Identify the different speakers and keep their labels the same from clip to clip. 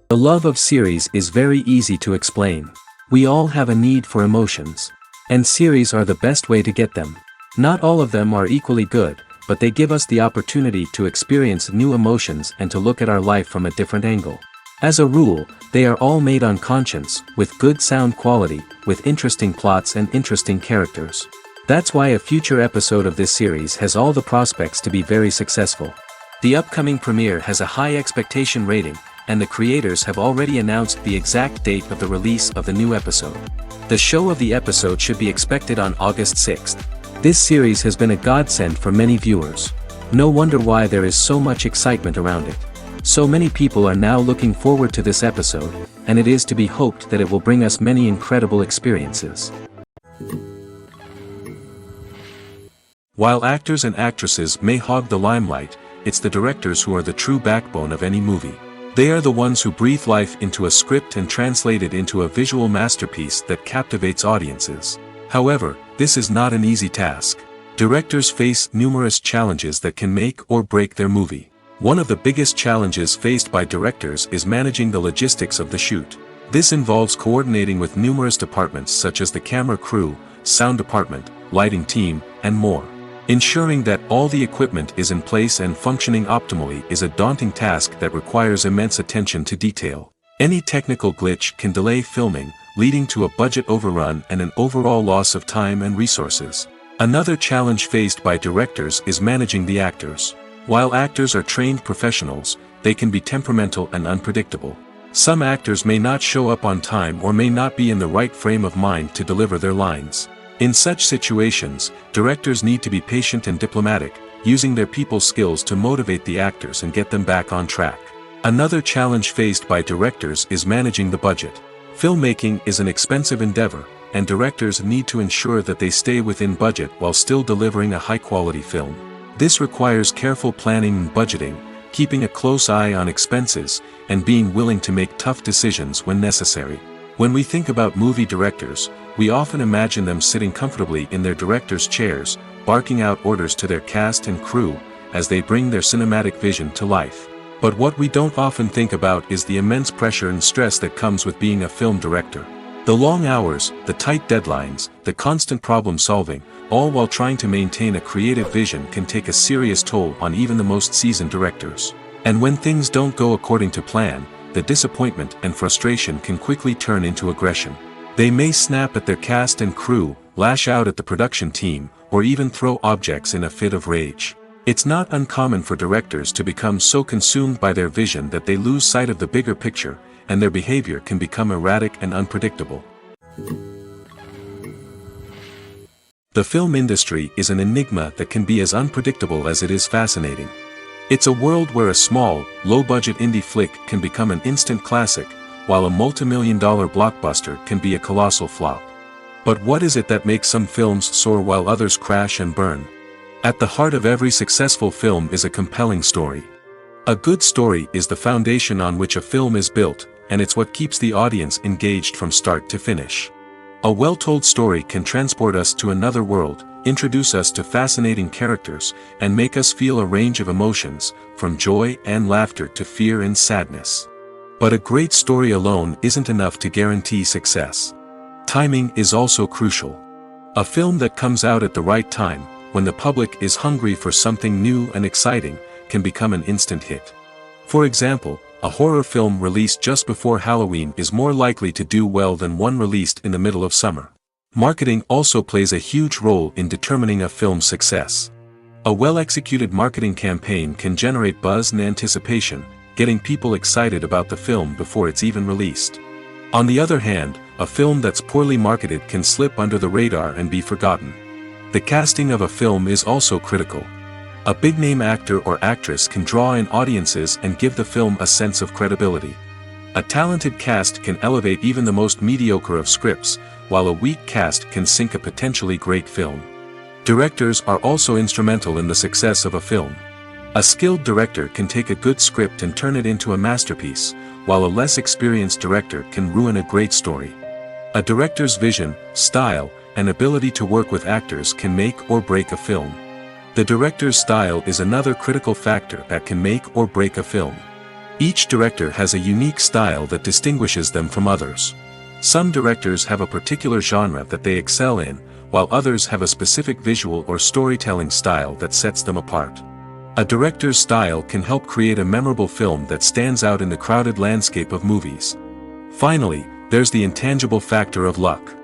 Speaker 1: The love of series is very easy to explain. We all have a need for emotions. And series are the best way to get them. Not all of them are equally good, but they give us the opportunity to experience new emotions and to look at our life from a different angle. As a rule, they are all made on conscience, with good sound quality, with interesting plots and interesting characters. That's why a future episode of this series has all the prospects to be very successful. The upcoming premiere has a high expectation rating, and the creators have already announced the exact date of the release of the new episode. The show of the episode should be expected on August 6th. This series has been a godsend for many viewers. No wonder why there is so much excitement around it. So many people are now looking forward to this episode, and it is to be hoped that it will bring us many incredible experiences. While actors and actresses may hog the limelight, it's the directors who are the true backbone of any movie. They are the ones who breathe life into a script and translate it into a visual masterpiece that captivates audiences. However, this is not an easy task. Directors face numerous challenges that can make or break their movie. One of the biggest challenges faced by directors is managing the logistics of the shoot. This involves coordinating with numerous departments such as the camera crew, sound department, lighting team, and more. Ensuring that all the equipment is in place and functioning optimally is a daunting task that requires immense attention to detail. Any technical glitch can delay filming, leading to a budget overrun and an overall loss of time and resources. Another challenge faced by directors is managing the actors. While actors are trained professionals, they can be temperamental and unpredictable. Some actors may not show up on time or may not be in the right frame of mind to deliver their lines. In such situations, directors need to be patient and diplomatic, using their people skills to motivate the actors and get them back on track. Another challenge faced by directors is managing the budget. Filmmaking is an expensive endeavor, and directors need to ensure that they stay within budget while still delivering a high-quality film. This requires careful planning and budgeting, keeping a close eye on expenses, and being willing to make tough decisions when necessary. When we think about movie directors, we often imagine them sitting comfortably in their director's chairs, barking out orders to their cast and crew, as they bring their cinematic vision to life. But what we don't often think about is the immense pressure and stress that comes with being a film director. The long hours, the tight deadlines, the constant problem solving, all while trying to maintain a creative vision can take a serious toll on even the most seasoned directors. And when things don't go according to plan, the disappointment and frustration can quickly turn into aggression. They may snap at their cast and crew, lash out at the production team, or even throw objects in a fit of rage. It's not uncommon for directors to become so consumed by their vision that they lose sight of the bigger picture, and their behavior can become erratic and unpredictable. The film industry is an enigma that can be as unpredictable as it is fascinating. It's a world where a small, low-budget indie flick can become an instant classic, while a multi-million-dollar blockbuster can be a colossal flop. But what is it that makes some films soar while others crash and burn? At the heart of every successful film is a compelling story. A good story is the foundation on which a film is built, and it's what keeps the audience engaged from start to finish. A well-told story can transport us to another world, introduce us to fascinating characters, and make us feel a range of emotions, from joy and laughter to fear and sadness. But a great story alone isn't enough to guarantee success. Timing is also crucial. A film that comes out at the right time, when the public is hungry for something new and exciting, can become an instant hit. For example, a horror film released just before Halloween is more likely to do well than one released in the middle of summer. Marketing also plays a huge role in determining a film's success. A well-executed marketing campaign can generate buzz and anticipation, getting people excited about the film before it's even released. On the other hand, a film that's poorly marketed can slip under the radar and be forgotten. The casting of a film is also critical. A big-name actor or actress can draw in audiences and give the film a sense of credibility. A talented cast can elevate even the most mediocre of scripts, while a weak cast can sink a potentially great film. Directors are also instrumental in the success of a film. A skilled director can take a good script and turn it into a masterpiece, while a less experienced director can ruin a great story. A director's vision, style, and ability to work with actors can make or break a film. The director's style is another critical factor that can make or break a film. Each director has a unique style that distinguishes them from others. Some directors have a particular genre that they excel in, while others have a specific visual or storytelling style that sets them apart. A director's style can help create a memorable film that stands out in the crowded landscape of movies. Finally, there's the intangible factor of luck.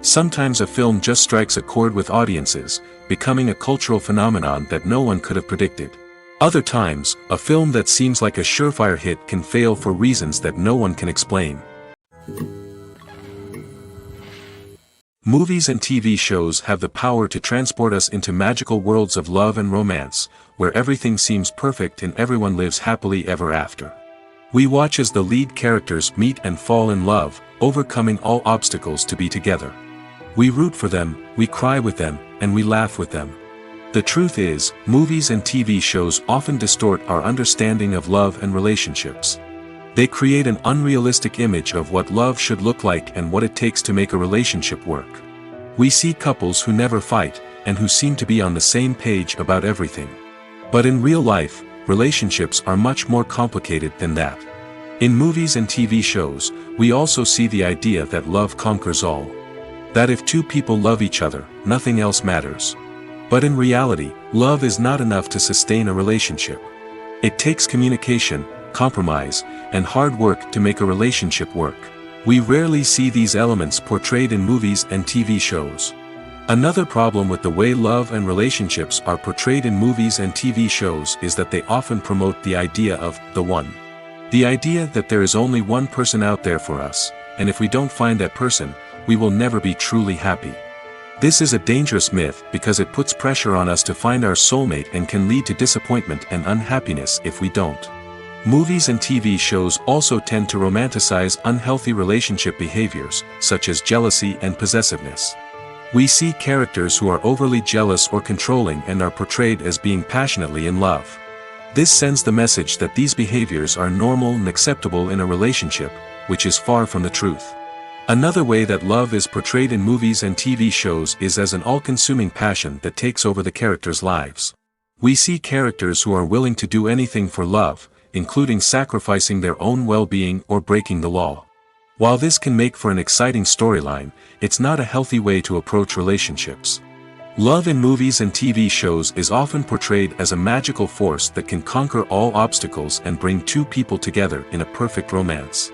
Speaker 1: Sometimes a film just strikes a chord with audiences, becoming a cultural phenomenon that no one could have predicted. Other times, a film that seems like a surefire hit can fail for reasons that no one can explain. Movies and TV shows have the power to transport us into magical worlds of love and romance, where everything seems perfect and everyone lives happily ever after. We watch as the lead characters meet and fall in love, overcoming all obstacles to be together. We root for them, we cry with them, and we laugh with them. The truth is, movies and TV shows often distort our understanding of love and relationships. They create an unrealistic image of what love should look like and what it takes to make a relationship work. We see couples who never fight, and who seem to be on the same page about everything. But in real life, relationships are much more complicated than that. In movies and TV shows, we also see the idea that love conquers all. That if two people love each other, nothing else matters. But in reality, love is not enough to sustain a relationship. It takes communication, compromise, and hard work to make a relationship work. We rarely see these elements portrayed in movies and TV shows. Another problem with the way love and relationships are portrayed in movies and TV shows is that they often promote the idea of the one. The idea that there is only one person out there for us, and if we don't find that person, we will never be truly happy. This is a dangerous myth because it puts pressure on us to find our soulmate and can lead to disappointment and unhappiness if we don't. Movies and TV shows also tend to romanticize unhealthy relationship behaviors, such as jealousy and possessiveness. We see characters who are overly jealous or controlling and are portrayed as being passionately in love. This sends the message that these behaviors are normal and acceptable in a relationship, which is far from the truth. Another way that love is portrayed in movies and TV shows is as an all-consuming passion that takes over the characters' lives. We see characters who are willing to do anything for love, including sacrificing their own well-being or breaking the law. While this can make for an exciting storyline, it's not a healthy way to approach relationships. Love in movies and TV shows is often portrayed as a magical force that can conquer all obstacles and bring two people together in a perfect romance.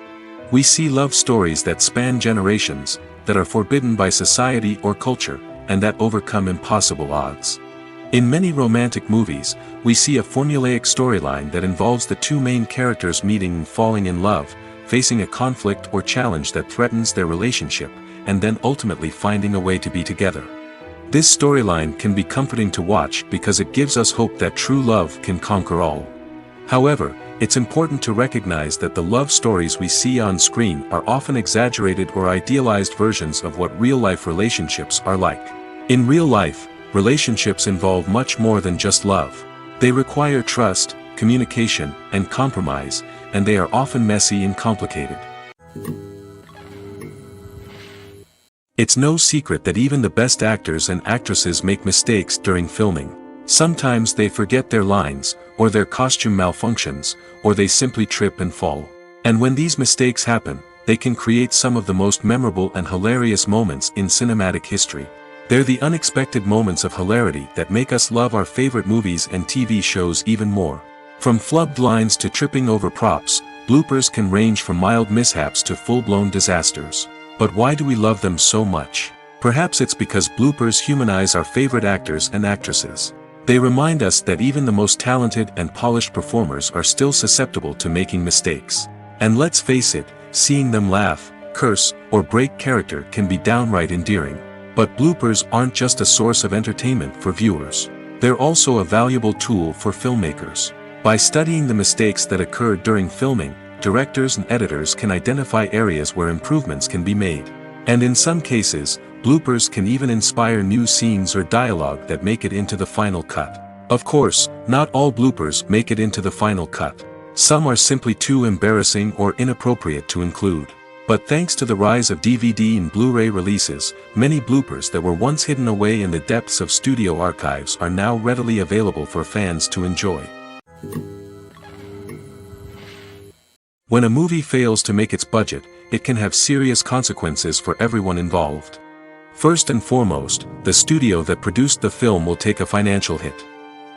Speaker 1: We see love stories that span generations, that are forbidden by society or culture, and that overcome impossible odds. In many romantic movies, we see a formulaic storyline that involves the two main characters meeting and falling in love, facing a conflict or challenge that threatens their relationship, and then ultimately finding a way to be together. This storyline can be comforting to watch because it gives us hope that true love can conquer all. However, it's important to recognize that the love stories we see on screen are often exaggerated or idealized versions of what real-life relationships are like. In real life, relationships involve much more than just love. They require trust, communication, and compromise, and they are often messy and complicated. It's no secret that even the best actors and actresses make mistakes during filming. Sometimes they forget their lines, or their costume malfunctions, or they simply trip and fall. And when these mistakes happen, they can create some of the most memorable and hilarious moments in cinematic history. They're the unexpected moments of hilarity that make us love our favorite movies and TV shows even more. From flubbed lines to tripping over props, bloopers can range from mild mishaps to full-blown disasters. But why do we love them so much? Perhaps it's because bloopers humanize our favorite actors and actresses. They remind us that even the most talented and polished performers are still susceptible to making mistakes. And let's face it, seeing them laugh, curse, or break character can be downright endearing. But bloopers aren't just a source of entertainment for viewers. They're also a valuable tool for filmmakers. By studying the mistakes that occurred during filming, directors and editors can identify areas where improvements can be made. And in some cases, bloopers can even inspire new scenes or dialogue that make it into the final cut. Of course, not all bloopers make it into the final cut. Some are simply too embarrassing or inappropriate to include. But thanks to the rise of DVD and Blu-ray releases, many bloopers that were once hidden away in the depths of studio archives are now readily available for fans to enjoy. When a movie fails to make its budget, it can have serious consequences for everyone involved. First and foremost, the studio that produced the film will take a financial hit.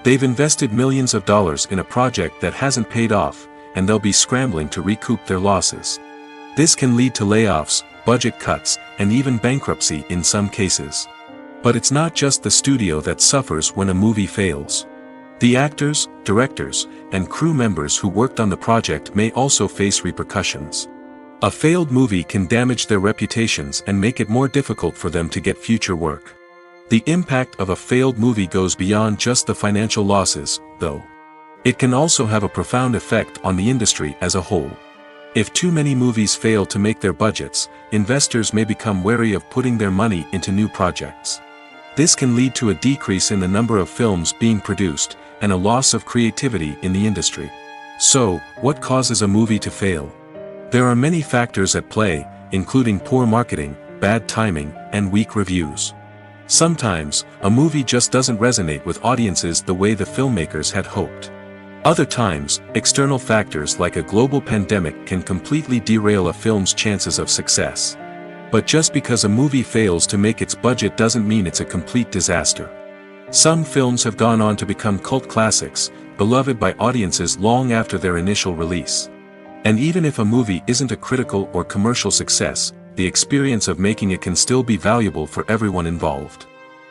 Speaker 1: They've invested millions of dollars in a project that hasn't paid off, and they'll be scrambling to recoup their losses. This can lead to layoffs, budget cuts, and even bankruptcy in some cases. But it's not just the studio that suffers when a movie fails. The actors, directors, and crew members who worked on the project may also face repercussions. A failed movie can damage their reputations and make it more difficult for them to get future work. The impact of a failed movie goes beyond just the financial losses, though. It can also have a profound effect on the industry as a whole. If too many movies fail to make their budgets, investors may become wary of putting their money into new projects. This can lead to a decrease in the number of films being produced, and a loss of creativity in the industry. So, what causes a movie to fail? There are many factors at play, including poor marketing, bad timing, and weak reviews. Sometimes, a movie just doesn't resonate with audiences the way the filmmakers had hoped. Other times, external factors like a global pandemic can completely derail a film's chances of success. But just because a movie fails to make its budget doesn't mean it's a complete disaster. Some films have gone on to become cult classics, beloved by audiences long after their initial release. And even if a movie isn't a critical or commercial success, the experience of making it can still be valuable for everyone involved.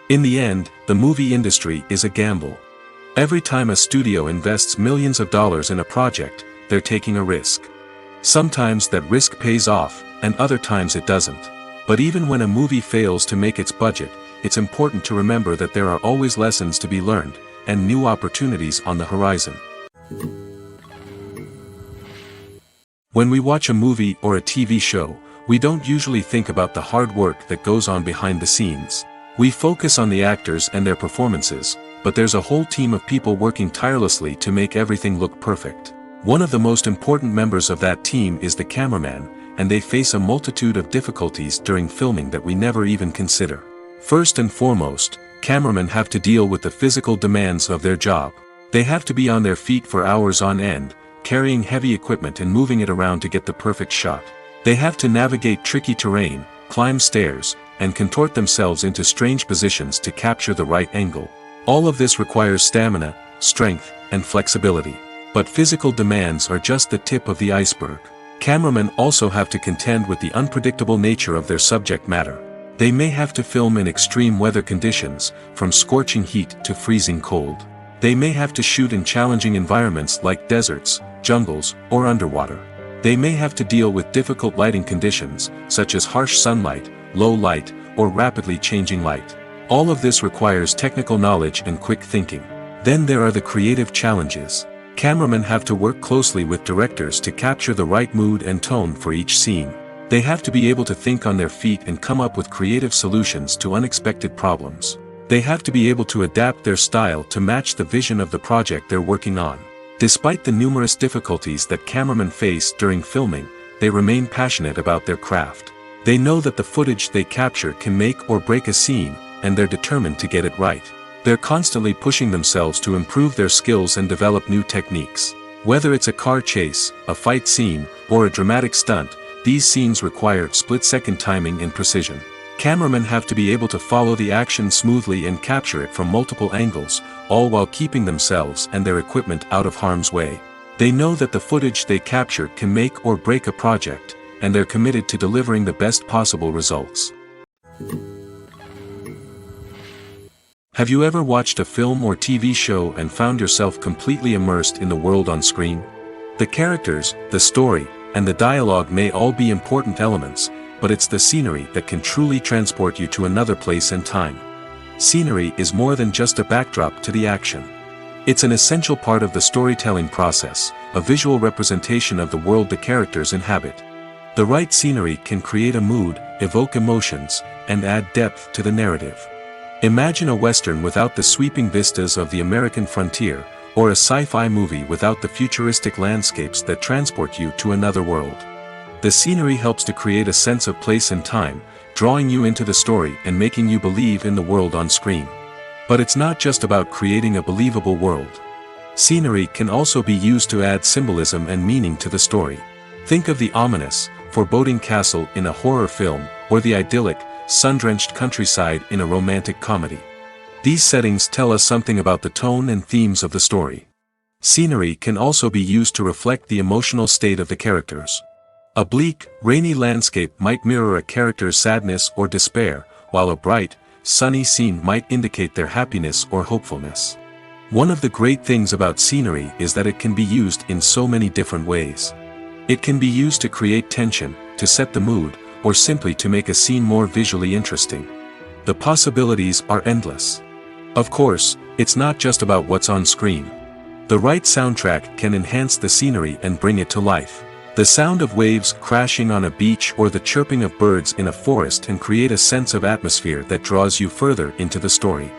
Speaker 1: In the end, the movie industry is a gamble. Every time a studio invests millions of dollars in a project, they're taking a risk. Sometimes that risk pays off, and other times it doesn't. But even when a movie fails to make its budget, it's important to remember that there are always lessons to be learned, and new opportunities on the horizon. When we watch a movie or a TV show, we don't usually think about the hard work that goes on behind the scenes. We focus on the actors and their performances, but there's a whole team of people working tirelessly to make everything look perfect. One of the most important members of that team is the cameraman, and they face a multitude of difficulties during filming that we never even consider. First and foremost, cameramen have to deal with the physical demands of their job. They have to be on their feet for hours on end, carrying heavy equipment and moving it around to get the perfect shot. They have to navigate tricky terrain, climb stairs, and contort themselves into strange positions to capture the right angle. All of this requires stamina, strength, and flexibility. But physical demands are just the tip of the iceberg. Cameramen also have to contend with the unpredictable nature of their subject matter. They may have to film in extreme weather conditions, from scorching heat to freezing cold. They may have to shoot in challenging environments like deserts, jungles, or underwater. They may have to deal with difficult lighting conditions, such as harsh sunlight, low light, or rapidly changing light. All of this requires technical knowledge and quick thinking. Then there are the creative challenges. Cameramen have to work closely with directors to capture the right mood and tone for each scene. They have to be able to think on their feet and come up with creative solutions to unexpected problems. They have to be able to adapt their style to match the vision of the project they're working on. Despite the numerous difficulties that cameramen face during filming, they remain passionate about their craft. They know that the footage they capture can make or break a scene, and they're determined to get it right. They're constantly pushing themselves to improve their skills and develop new techniques. Whether it's a car chase, a fight scene, or a dramatic stunt, these scenes require split-second timing and precision. Cameramen have to be able to follow the action smoothly and capture it from multiple angles, all while keeping themselves and their equipment out of harm's way. They know that the footage they capture can make or break a project, and they're committed to delivering the best possible results. Have you ever watched a film or TV show and found yourself completely immersed in the world on screen? The characters, the story, and the dialogue may all be important elements, but it's the scenery that can truly transport you to another place and time. Scenery is more than just a backdrop to the action. It's an essential part of the storytelling process, a visual representation of the world the characters inhabit. The right scenery can create a mood, evoke emotions, and add depth to the narrative. Imagine a Western without the sweeping vistas of the American frontier, or a sci-fi movie without the futuristic landscapes that transport you to another world. The scenery helps to create a sense of place and time, drawing you into the story and making you believe in the world on screen. But it's not just about creating a believable world. Scenery can also be used to add symbolism and meaning to the story. Think of the ominous, foreboding castle in a horror film, or the idyllic, sun-drenched countryside in a romantic comedy. These settings tell us something about the tone and themes of the story. Scenery can also be used to reflect the emotional state of the characters. A bleak, rainy landscape might mirror a character's sadness or despair, while a bright, sunny scene might indicate their happiness or hopefulness. One of the great things about scenery is that it can be used in so many different ways. It can be used to create tension, to set the mood, or simply to make a scene more visually interesting. The possibilities are endless. Of course, it's not just about what's on screen. The right soundtrack can enhance the scenery and bring it to life. The sound of waves crashing on a beach or the chirping of birds in a forest can create a sense of atmosphere that draws you further into the story.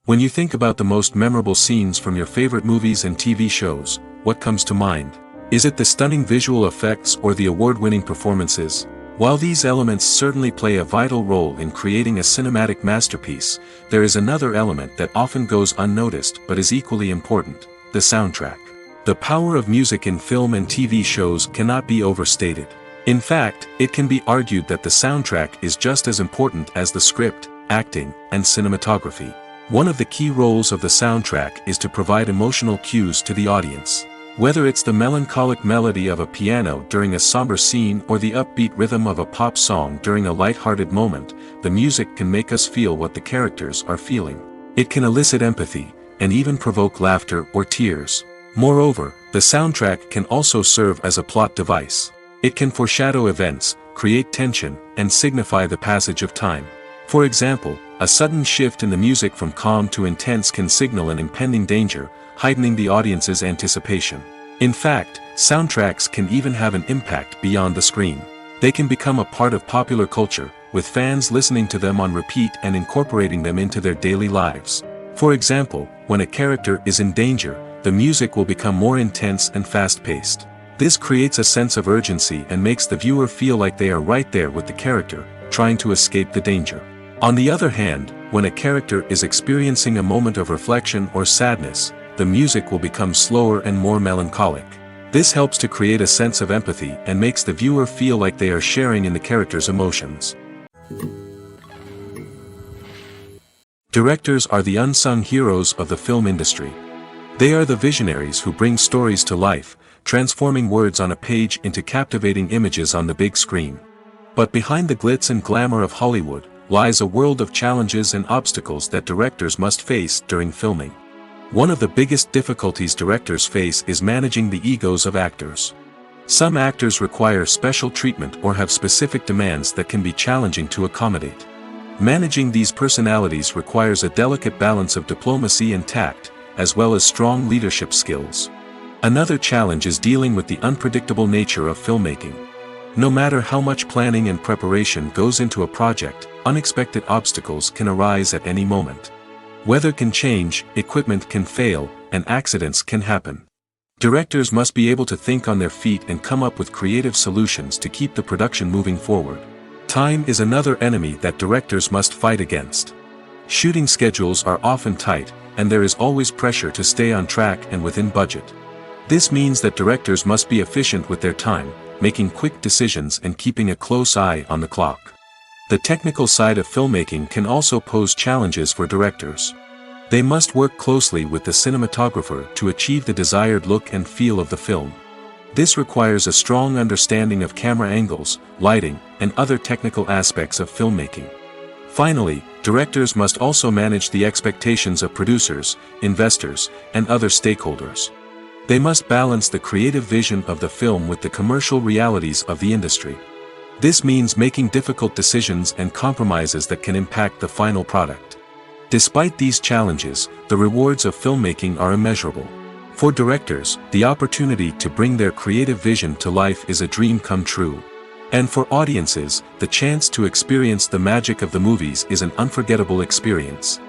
Speaker 1: When you think about the most memorable scenes from your favorite movies and TV shows, what comes to mind? Is it the stunning visual effects or the award-winning performances? While these elements certainly play a vital role in creating a cinematic masterpiece, there is another element that often goes unnoticed but is equally important: the soundtrack. The power of music in film and TV shows cannot be overstated. In fact, it can be argued that the soundtrack is just as important as the script, acting, and cinematography. One of the key roles of the soundtrack is to provide emotional cues to the audience. Whether it's the melancholic melody of a piano during a somber scene or the upbeat rhythm of a pop song during a light-hearted moment, the music can make us feel what the characters are feeling. It can elicit empathy, and even provoke laughter or tears. Moreover, the soundtrack can also serve as a plot device. It can foreshadow events, create tension, and signify the passage of time. For example, a sudden shift in the music from calm to intense can signal an impending danger, heightening the audience's anticipation. In fact, soundtracks can even have an impact beyond the screen. They can become a part of popular culture, with fans listening to them on repeat and incorporating them into their daily lives. For example, when a character is in danger, the music will become more intense and fast-paced. This creates a sense of urgency and makes the viewer feel like they are right there with the character, trying to escape the danger. On the other hand, when a character is experiencing a moment of reflection or sadness, the music will become slower and more melancholic. This helps to create a sense of empathy and makes the viewer feel like they are sharing in the character's emotions. Directors are the unsung heroes of the film industry. They are the visionaries who bring stories to life, transforming words on a page into captivating images on the big screen. But behind the glitz and glamour of Hollywood lies a world of challenges and obstacles that directors must face during filming. One of the biggest difficulties directors face is managing the egos of actors. Some actors require special treatment or have specific demands that can be challenging to accommodate. Managing these personalities requires a delicate balance of diplomacy and tact, as well as strong leadership skills. Another challenge is dealing with the unpredictable nature of filmmaking. No matter how much planning and preparation goes into a project, unexpected obstacles can arise at any moment. Weather can change, equipment can fail, and accidents can happen. Directors must be able to think on their feet and come up with creative solutions to keep the production moving forward. Time is another enemy that directors must fight against. Shooting schedules are often tight, and there is always pressure to stay on track and within budget. This means that directors must be efficient with their time, making quick decisions and keeping a close eye on the clock. The technical side of filmmaking can also pose challenges for directors. They must work closely with the cinematographer to achieve the desired look and feel of the film. This requires a strong understanding of camera angles, lighting, and other technical aspects of filmmaking. Finally, directors must also manage the expectations of producers, investors, and other stakeholders. They must balance the creative vision of the film with the commercial realities of the industry. This means making difficult decisions and compromises that can impact the final product. Despite these challenges, the rewards of filmmaking are immeasurable. For directors, the opportunity to bring their creative vision to life is a dream come true. And for audiences, the chance to experience the magic of the movies is an unforgettable experience.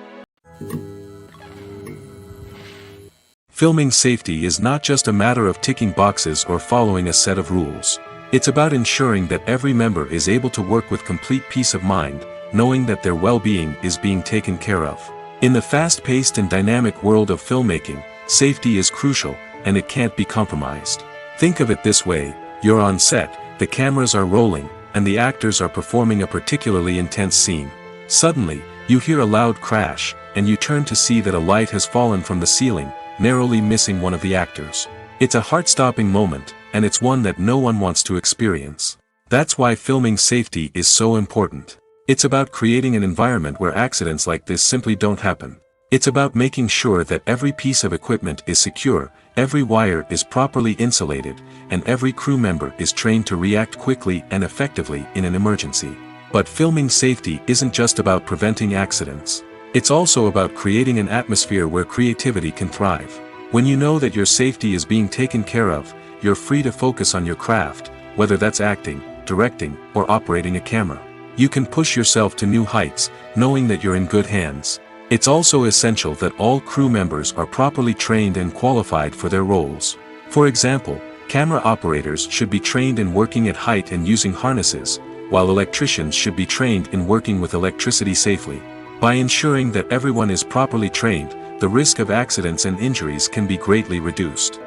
Speaker 1: Filming safety is not just a matter of ticking boxes or following a set of rules. It's about ensuring that every member is able to work with complete peace of mind, knowing that their well-being is being taken care of. In the fast-paced and dynamic world of filmmaking, safety is crucial, and it can't be compromised. Think of it this way: you're on set, the cameras are rolling, and the actors are performing a particularly intense scene. Suddenly, you hear a loud crash, and you turn to see that a light has fallen from the ceiling, narrowly missing one of the actors. It's a heart-stopping moment, and it's one that no one wants to experience. That's why filming safety is so important. It's about creating an environment where accidents like this simply don't happen. It's about making sure that every piece of equipment is secure, every wire is properly insulated, and every crew member is trained to react quickly and effectively in an emergency. But filming safety isn't just about preventing accidents. It's also about creating an atmosphere where creativity can thrive. When you know that your safety is being taken care of, you're free to focus on your craft, whether that's acting, directing, or operating a camera. You can push yourself to new heights, knowing that you're in good hands. It's also essential that all crew members are properly trained and qualified for their roles. For example, camera operators should be trained in working at height and using harnesses, while electricians should be trained in working with electricity safely. By ensuring that everyone is properly trained, the risk of accidents and injuries can be greatly reduced.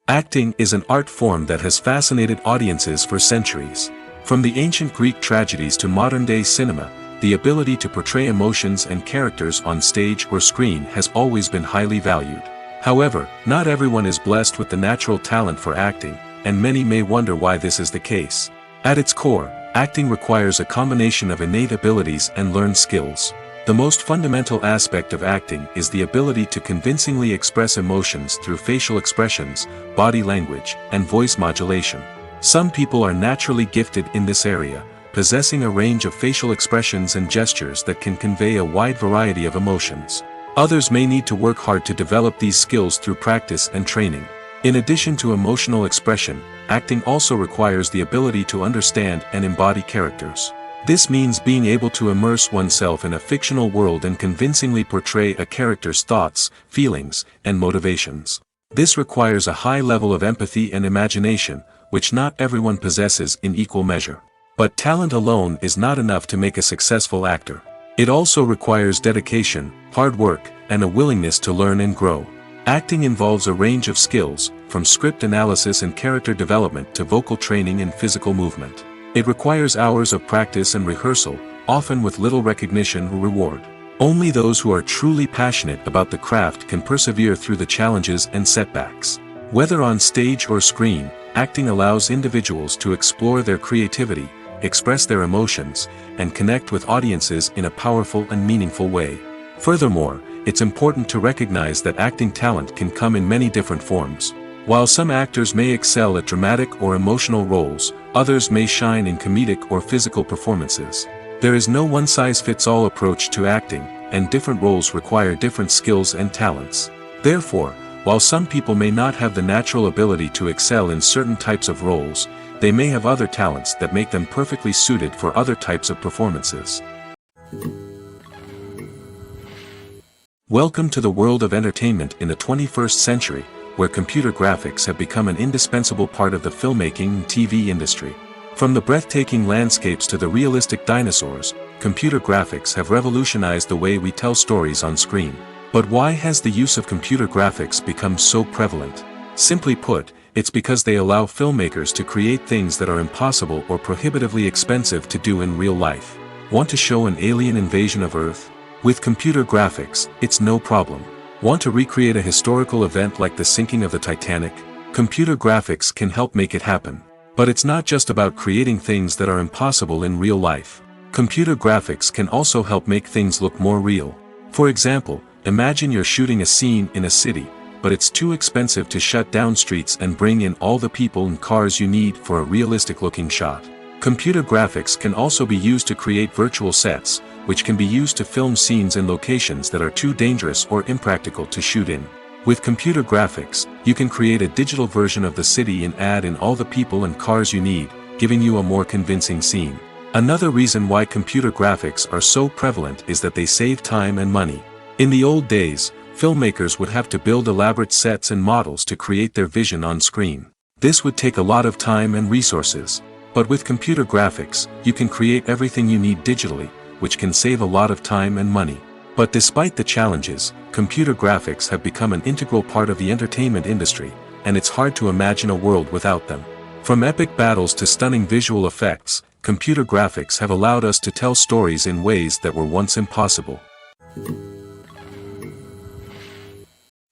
Speaker 1: Acting is an art form that has fascinated audiences for centuries. From the ancient Greek tragedies to modern-day cinema, the ability to portray emotions and characters on stage or screen has always been highly valued. However, not everyone is blessed with the natural talent for acting, and many may wonder why this is the case. At its core, acting requires a combination of innate abilities and learned skills. The most fundamental aspect of acting is the ability to convincingly express emotions through facial expressions, body language, and voice modulation. Some people are naturally gifted in this area, possessing a range of facial expressions and gestures that can convey a wide variety of emotions. Others may need to work hard to develop these skills through practice and training. In addition to emotional expression, acting also requires the ability to understand and embody characters. This means being able to immerse oneself in a fictional world and convincingly portray a character's thoughts, feelings, and motivations. This requires a high level of empathy and imagination, which not everyone possesses in equal measure. But talent alone is not enough to make a successful actor. It also requires dedication, hard work, and a willingness to learn and grow. Acting involves a range of skills, from script analysis and character development to vocal training and physical movement. It requires hours of practice and rehearsal, often with little recognition or reward. Only those who are truly passionate about the craft can persevere through the challenges and setbacks. Whether on stage or screen, acting allows individuals to explore their creativity, express their emotions, and connect with audiences in a powerful and meaningful way. Furthermore, it's important to recognize that acting talent can come in many different forms. While some actors may excel at dramatic or emotional roles, others may shine in comedic or physical performances. There is no one-size-fits-all approach to acting, and different roles require different skills and talents. Therefore, while some people may not have the natural ability to excel in certain types of roles, they may have other talents that make them perfectly suited for other types of performances. Welcome to the world of entertainment in the 21st century, where computer graphics have become an indispensable part of the filmmaking and TV industry. From the breathtaking landscapes to the realistic dinosaurs, computer graphics have revolutionized the way we tell stories on screen. But why has the use of computer graphics become so prevalent? Simply put, it's because they allow filmmakers to create things that are impossible or prohibitively expensive to do in real life. Want to show an alien invasion of Earth? With computer graphics, it's no problem. Want to recreate a historical event like the sinking of the Titanic? Computer graphics can help make it happen. But it's not just about creating things that are impossible in real life. Computer graphics can also help make things look more real. For example, imagine you're shooting a scene in a city, but it's too expensive to shut down streets and bring in all the people and cars you need for a realistic-looking shot. Computer graphics can also be used to create virtual sets, which can be used to film scenes in locations that are too dangerous or impractical to shoot in. With computer graphics, you can create a digital version of the city and add in all the people and cars you need, giving you a more convincing scene. Another reason why computer graphics are so prevalent is that they save time and money. In the old days, filmmakers would have to build elaborate sets and models to create their vision on screen. This would take a lot of time and resources. But with computer graphics, you can create everything you need digitally, which can save a lot of time and money. But despite the challenges, computer graphics have become an integral part of the entertainment industry, and it's hard to imagine a world without them. From epic battles to stunning visual effects, computer graphics have allowed us to tell stories in ways that were once impossible.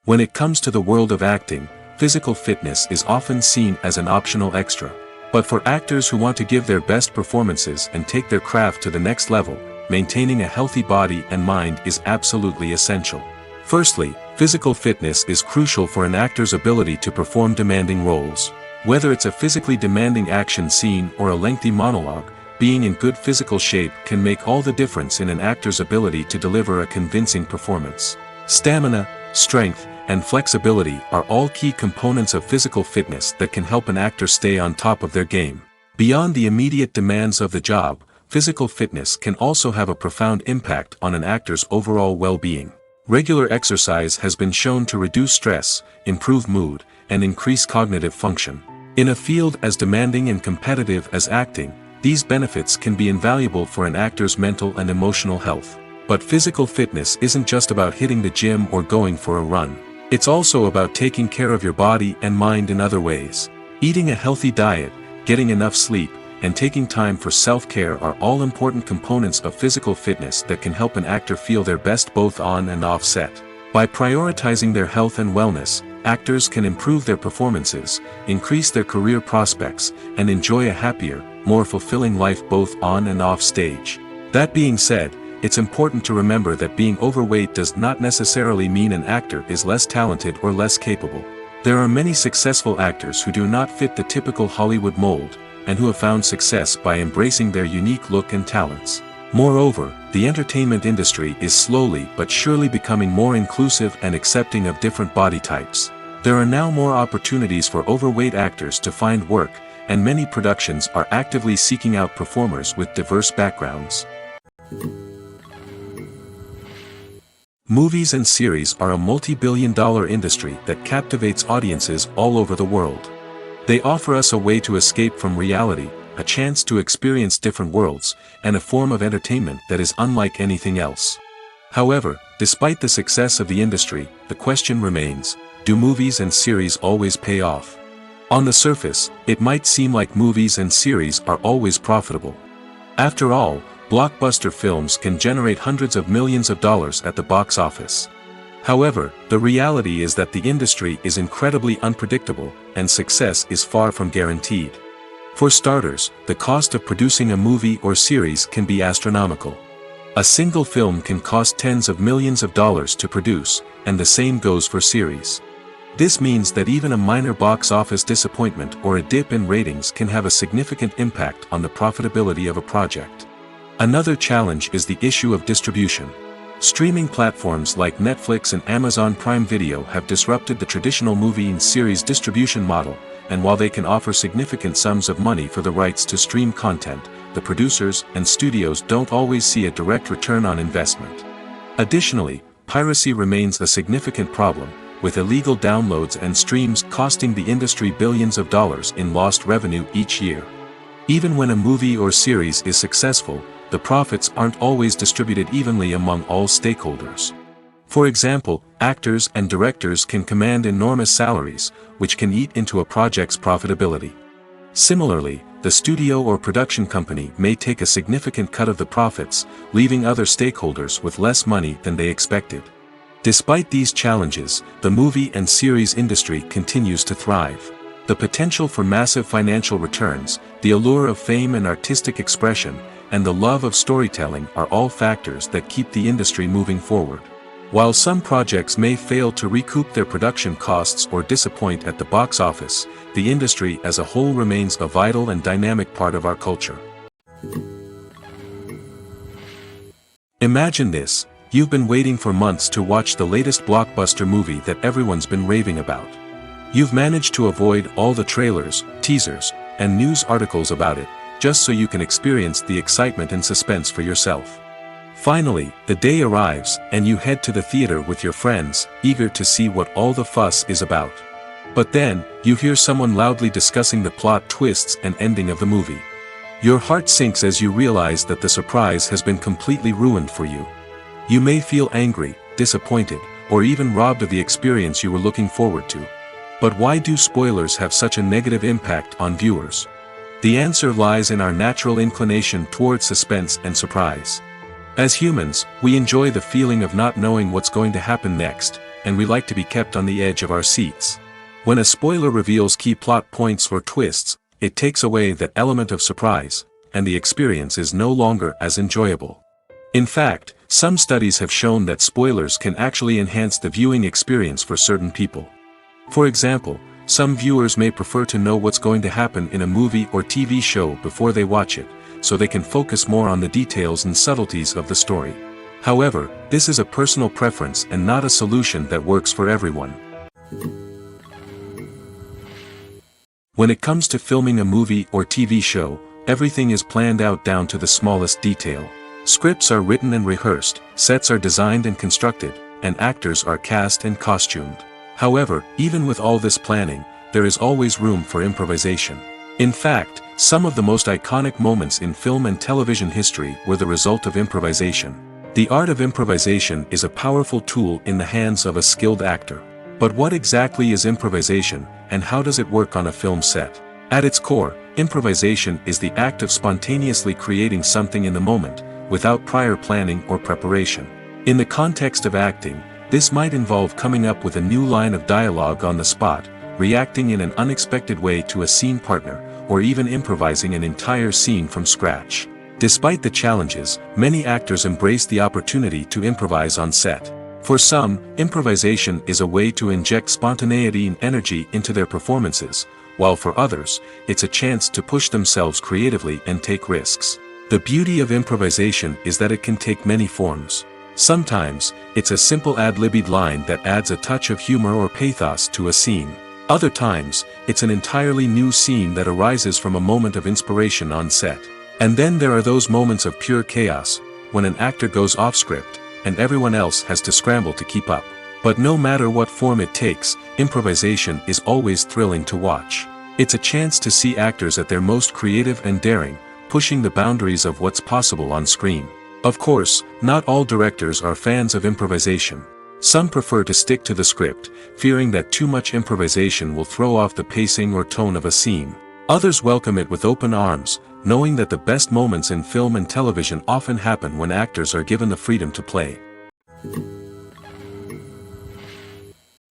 Speaker 1: When it comes to the world of acting, physical fitness is often seen as an optional extra. But for actors who want to give their best performances and take their craft to the next level, maintaining a healthy body and mind is absolutely essential. Firstly, physical fitness is crucial for an actor's ability to perform demanding roles. Whether it's a physically demanding action scene or a lengthy monologue, being in good physical shape can make all the difference in an actor's ability to deliver a convincing performance. Stamina, strength, and flexibility are all key components of physical fitness that can help an actor stay on top of their game. Beyond the immediate demands of the job, physical fitness can also have a profound impact on an actor's overall well-being. Regular exercise has been shown to reduce stress, improve mood, and increase cognitive function. In a field as demanding and competitive as acting, these benefits can be invaluable for an actor's mental and emotional health. But physical fitness isn't just about hitting the gym or going for a run. It's also about taking care of your body and mind in other ways. Eating a healthy diet, getting enough sleep, and taking time for self-care are all important components of physical fitness that can help an actor feel their best both on and off set. By prioritizing their health and wellness, actors can improve their performances, increase their career prospects, and enjoy a happier, more fulfilling life both on and off stage. That being said, it's important to remember that being overweight does not necessarily mean an actor is less talented or less capable. There are many successful actors who do not fit the typical Hollywood mold, and who have found success by embracing their unique look and talents. Moreover, the entertainment industry is slowly but surely becoming more inclusive and accepting of different body types. There are now more opportunities for overweight actors to find work, and many productions are actively seeking out performers with diverse backgrounds. Movies and series are a multi-billion-dollar industry that captivates audiences all over the world. They offer us a way to escape from reality, a chance to experience different worlds, and a form of entertainment that is unlike anything else. However, despite the success of the industry, the question remains, do movies and series always pay off? On the surface, it might seem like movies and series are always profitable. After all, blockbuster films can generate hundreds of millions of dollars at the box office. However, the reality is that the industry is incredibly unpredictable, and success is far from guaranteed. For starters, the cost of producing a movie or series can be astronomical. A single film can cost tens of millions of dollars to produce, and the same goes for series. This means that even a minor box office disappointment or a dip in ratings can have a significant impact on the profitability of a project. Another challenge is the issue of distribution. Streaming platforms like Netflix and Amazon Prime Video have disrupted the traditional movie and series distribution model, and while they can offer significant sums of money for the rights to stream content, the producers and studios don't always see a direct return on investment. Additionally, piracy remains a significant problem, with illegal downloads and streams costing the industry billions of dollars in lost revenue each year. Even when a movie or series is successful, the profits aren't always distributed evenly among all stakeholders. For example, actors and directors can command enormous salaries, which can eat into a project's profitability. Similarly, the studio or production company may take a significant cut of the profits, leaving other stakeholders with less money than they expected. Despite these challenges, the movie and series industry continues to thrive. The potential for massive financial returns, the allure of fame and artistic expression, and the love of storytelling are all factors that keep the industry moving forward. While some projects may fail to recoup their production costs or disappoint at the box office, the industry as a whole remains a vital and dynamic part of our culture. Imagine this: you've been waiting for months to watch the latest blockbuster movie that everyone's been raving about. You've managed to avoid all the trailers, teasers, and news articles about it, just so you can experience the excitement and suspense for yourself. Finally, the day arrives, and you head to the theater with your friends, eager to see what all the fuss is about. But then, you hear someone loudly discussing the plot twists and ending of the movie. Your heart sinks as you realize that the surprise has been completely ruined for you. You may feel angry, disappointed, or even robbed of the experience you were looking forward to. But why do spoilers have such a negative impact on viewers? The answer lies in our natural inclination towards suspense and surprise. As humans, we enjoy the feeling of not knowing what's going to happen next, and we like to be kept on the edge of our seats. When a spoiler reveals key plot points or twists, it takes away that element of surprise, and the experience is no longer as enjoyable. In fact, some studies have shown that spoilers can actually enhance the viewing experience for certain people. For example, some viewers may prefer to know what's going to happen in a movie or TV show before they watch it, so they can focus more on the details and subtleties of the story. However, this is a personal preference and not a solution that works for everyone. When it comes to filming a movie or TV show, everything is planned out down to the smallest detail. Scripts are written and rehearsed, sets are designed and constructed, and actors are cast and costumed. However, even with all this planning, there is always room for improvisation. In fact, some of the most iconic moments in film and television history were the result of improvisation. The art of improvisation is a powerful tool in the hands of a skilled actor. But what exactly is improvisation, and how does it work on a film set? At its core, improvisation is the act of spontaneously creating something in the moment, without prior planning or preparation. In the context of acting, this might involve coming up with a new line of dialogue on the spot, reacting in an unexpected way to a scene partner, or even improvising an entire scene from scratch. Despite the challenges, many actors embrace the opportunity to improvise on set. For some, improvisation is a way to inject spontaneity and energy into their performances, while for others, it's a chance to push themselves creatively and take risks. The beauty of improvisation is that it can take many forms. Sometimes, it's a simple ad-libbed line that adds a touch of humor or pathos to a scene. Other times, it's an entirely new scene that arises from a moment of inspiration on set. And then there are those moments of pure chaos, when an actor goes off script, and everyone else has to scramble to keep up. But no matter what form it takes, improvisation is always thrilling to watch. It's a chance to see actors at their most creative and daring, pushing the boundaries of what's possible on screen. Of course, not all directors are fans of improvisation. Some prefer to stick to the script, fearing that too much improvisation will throw off the pacing or tone of a scene. Others welcome it with open arms, knowing that the best moments in film and television often happen when actors are given the freedom to play.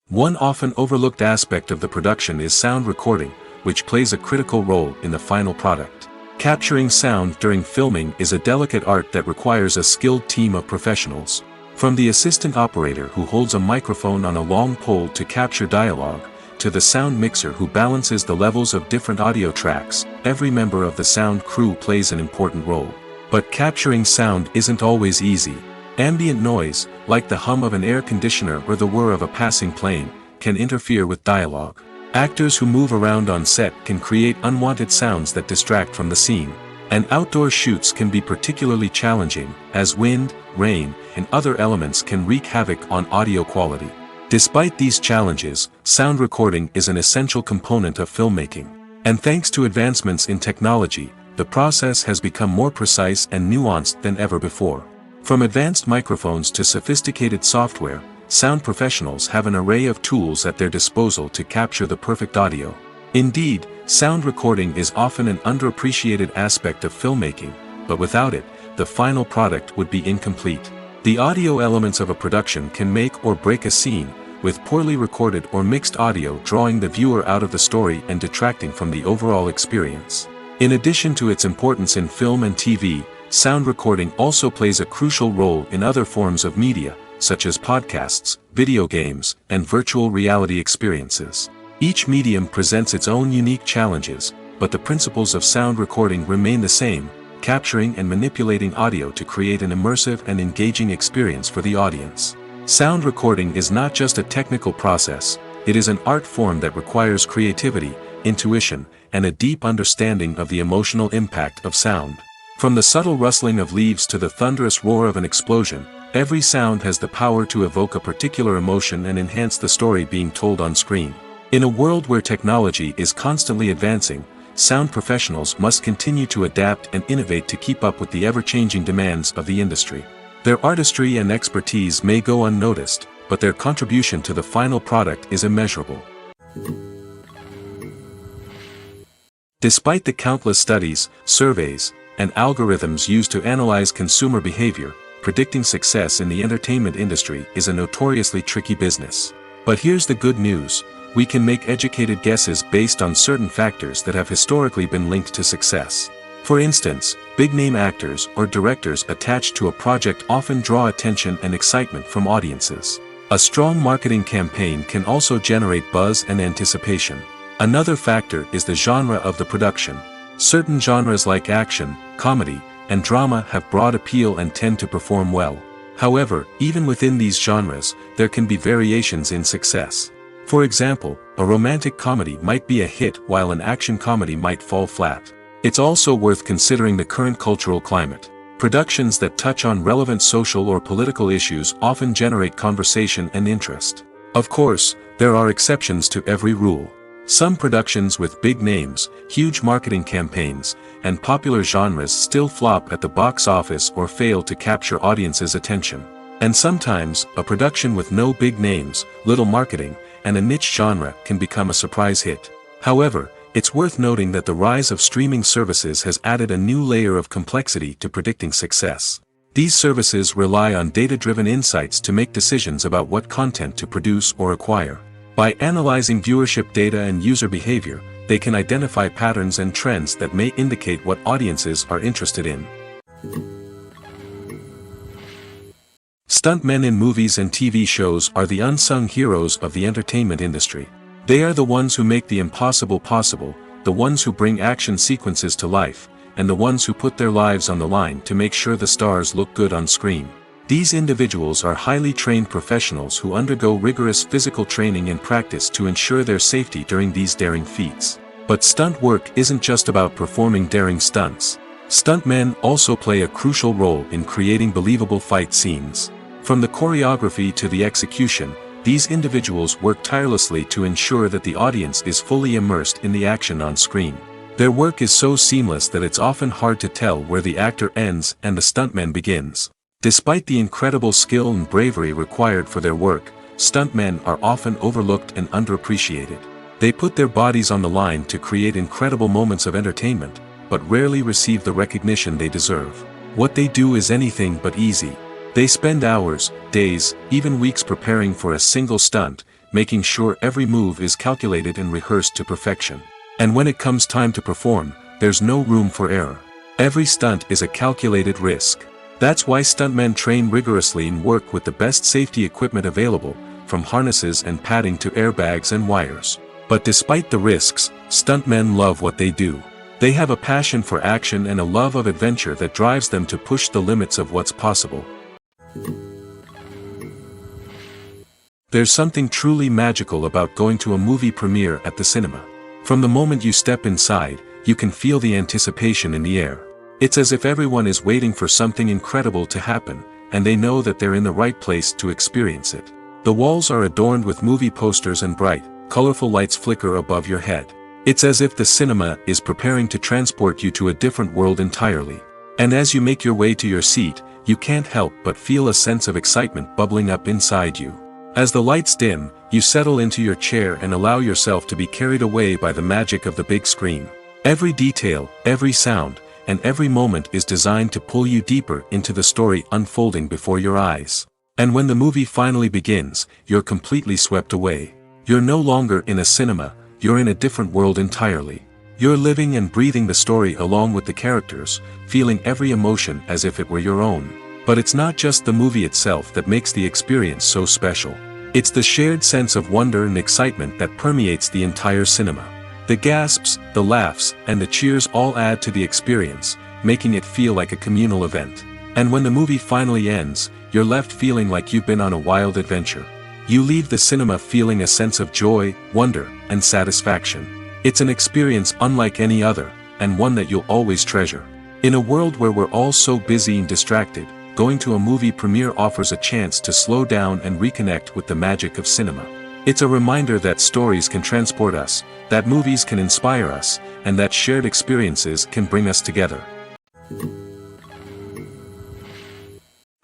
Speaker 1: One often overlooked aspect of the production is sound recording, which plays a critical role in the final product. Capturing sound during filming is a delicate art that requires a skilled team of professionals. From the assistant operator who holds a microphone on a long pole to capture dialogue, to the sound mixer who balances the levels of different audio tracks, every member of the sound crew plays an important role. But capturing sound isn't always easy. Ambient noise, like the hum of an air conditioner or the whir of a passing plane, can interfere with dialogue. Actors who move around on set can create unwanted sounds that distract from the scene. And outdoor shoots can be particularly challenging, as wind, rain, and other elements can wreak havoc on audio quality. Despite these challenges, sound recording is an essential component of filmmaking. And thanks to advancements in technology, the process has become more precise and nuanced than ever before. From advanced microphones to sophisticated software, sound professionals have an array of tools at their disposal to capture the perfect audio. Indeed, sound recording is often an underappreciated aspect of filmmaking, but without it, the final product would be incomplete. The audio elements of a production can make or break a scene, with poorly recorded or mixed audio drawing the viewer out of the story and detracting from the overall experience. In addition to its importance in film and TV, sound recording also plays a crucial role in other forms of media, such as podcasts, video games, and virtual reality experiences. Each medium presents its own unique challenges, but the principles of sound recording remain the same, capturing and manipulating audio to create an immersive and engaging experience for the audience. Sound recording is not just a technical process, it is an art form that requires creativity, intuition, and a deep understanding of the emotional impact of sound. From the subtle rustling of leaves to the thunderous roar of an explosion, every sound has the power to evoke a particular emotion and enhance the story being told on screen. In a world where technology is constantly advancing, sound professionals must continue to adapt and innovate to keep up with the ever-changing demands of the industry. Their artistry and expertise may go unnoticed, but their contribution to the final product is immeasurable. Despite the countless studies, surveys, and algorithms used to analyze consumer behavior, predicting success in the entertainment industry is a notoriously tricky business. But here's the good news: we can make educated guesses based on certain factors that have historically been linked to success. For instance, big-name actors or directors attached to a project often draw attention and excitement from audiences. A strong marketing campaign can also generate buzz and anticipation. Another factor is the genre of the production. Certain genres like action, comedy, and drama have broad appeal and tend to perform well. However, even within these genres, there can be variations in success. For example, a romantic comedy might be a hit while an action comedy might fall flat. It's also worth considering the current cultural climate. Productions that touch on relevant social or political issues often generate conversation and interest. Of course, there are exceptions to every rule. Some productions with big names, huge marketing campaigns, and popular genres still flop at the box office or fail to capture audiences' attention. And sometimes, a production with no big names, little marketing, and a niche genre can become a surprise hit. However, it's worth noting that the rise of streaming services has added a new layer of complexity to predicting success. These services rely on data-driven insights to make decisions about what content to produce or acquire. By analyzing viewership data and user behavior, they can identify patterns and trends that may indicate what audiences are interested in. Stuntmen in movies and TV shows are the unsung heroes of the entertainment industry. They are the ones who make the impossible possible, the ones who bring action sequences to life, and the ones who put their lives on the line to make sure the stars look good on screen. These individuals are highly trained professionals who undergo rigorous physical training and practice to ensure their safety during these daring feats. But stunt work isn't just about performing daring stunts. Stuntmen also play a crucial role in creating believable fight scenes. From the choreography to the execution, these individuals work tirelessly to ensure that the audience is fully immersed in the action on screen. Their work is so seamless that it's often hard to tell where the actor ends and the stuntman begins. Despite the incredible skill and bravery required for their work, stuntmen are often overlooked and underappreciated. They put their bodies on the line to create incredible moments of entertainment, but rarely receive the recognition they deserve. What they do is anything but easy. They spend hours, days, even weeks preparing for a single stunt, making sure every move is calculated and rehearsed to perfection. And when it comes time to perform, there's no room for error. Every stunt is a calculated risk. That's why stuntmen train rigorously and work with the best safety equipment available, from harnesses and padding to airbags and wires. But despite the risks, stuntmen love what they do. They have a passion for action and a love of adventure that drives them to push the limits of what's possible. There's something truly magical about going to a movie premiere at the cinema. From the moment you step inside, you can feel the anticipation in the air. It's as if everyone is waiting for something incredible to happen, and they know that they're in the right place to experience it. The walls are adorned with movie posters and bright, colorful lights flicker above your head. It's as if the cinema is preparing to transport you to a different world entirely. And as you make your way to your seat, you can't help but feel a sense of excitement bubbling up inside you. As the lights dim, you settle into your chair and allow yourself to be carried away by the magic of the big screen. Every detail, every sound, and every moment is designed to pull you deeper into the story unfolding before your eyes. And when the movie finally begins, you're completely swept away. You're no longer in a cinema, you're in a different world entirely. You're living and breathing the story along with the characters, feeling every emotion as if it were your own. But it's not just the movie itself that makes the experience so special. It's the shared sense of wonder and excitement that permeates the entire cinema. The gasps, the laughs, and the cheers all add to the experience, making it feel like a communal event. And when the movie finally ends, you're left feeling like you've been on a wild adventure. You leave the cinema feeling a sense of joy, wonder, and satisfaction. It's an experience unlike any other, and one that you'll always treasure. In a world where we're all so busy and distracted, going to a movie premiere offers a chance to slow down and reconnect with the magic of cinema. It's a reminder that stories can transport us, that movies can inspire us, and that shared experiences can bring us together.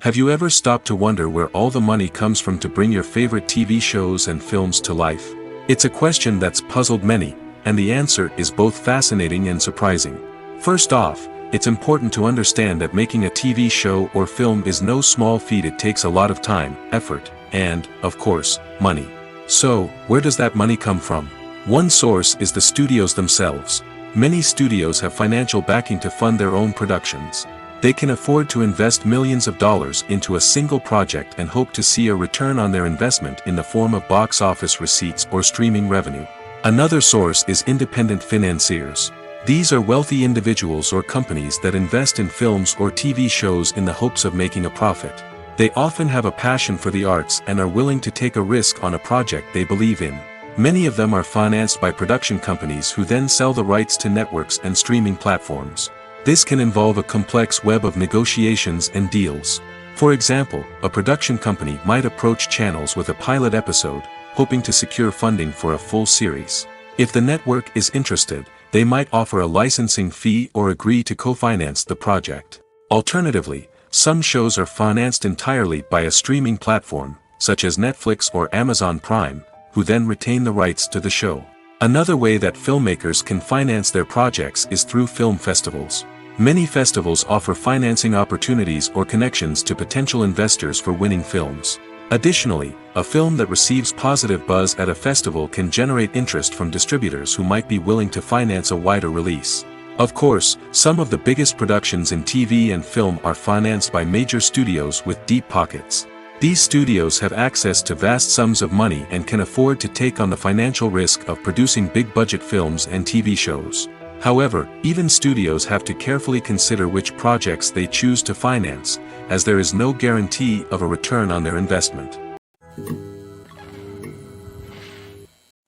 Speaker 1: Have you ever stopped to wonder where all the money comes from to bring your favorite TV shows and films to life? It's a question that's puzzled many, and the answer is both fascinating and surprising. First off, it's important to understand that making a TV show or film is no small feat. It takes a lot of time, effort, and, of course, money. So, where does that money come from? One source is the studios themselves. Many studios have financial backing to fund their own productions. They can afford to invest millions of dollars into a single project and hope to see a return on their investment in the form of box office receipts or streaming revenue. Another source is independent financiers. These are wealthy individuals or companies that invest in films or TV shows in the hopes of making a profit. They often have a passion for the arts and are willing to take a risk on a project they believe in. Many of them are financed by production companies who then sell the rights to networks and streaming platforms. This can involve a complex web of negotiations and deals. For example, a production company might approach channels with a pilot episode, hoping to secure funding for a full series. If the network is interested, they might offer a licensing fee or agree to co-finance the project. Alternatively, some shows are financed entirely by a streaming platform, such as Netflix or Amazon Prime, who then retain the rights to the show. Another way that filmmakers can finance their projects is through film festivals. Many festivals offer financing opportunities or connections to potential investors for winning films. Additionally, a film that receives positive buzz at a festival can generate interest from distributors who might be willing to finance a wider release. Of course, some of the biggest productions in TV and film are financed by major studios with deep pockets. These studios have access to vast sums of money and can afford to take on the financial risk of producing big-budget films and TV shows. However, even studios have to carefully consider which projects they choose to finance, as there is no guarantee of a return on their investment.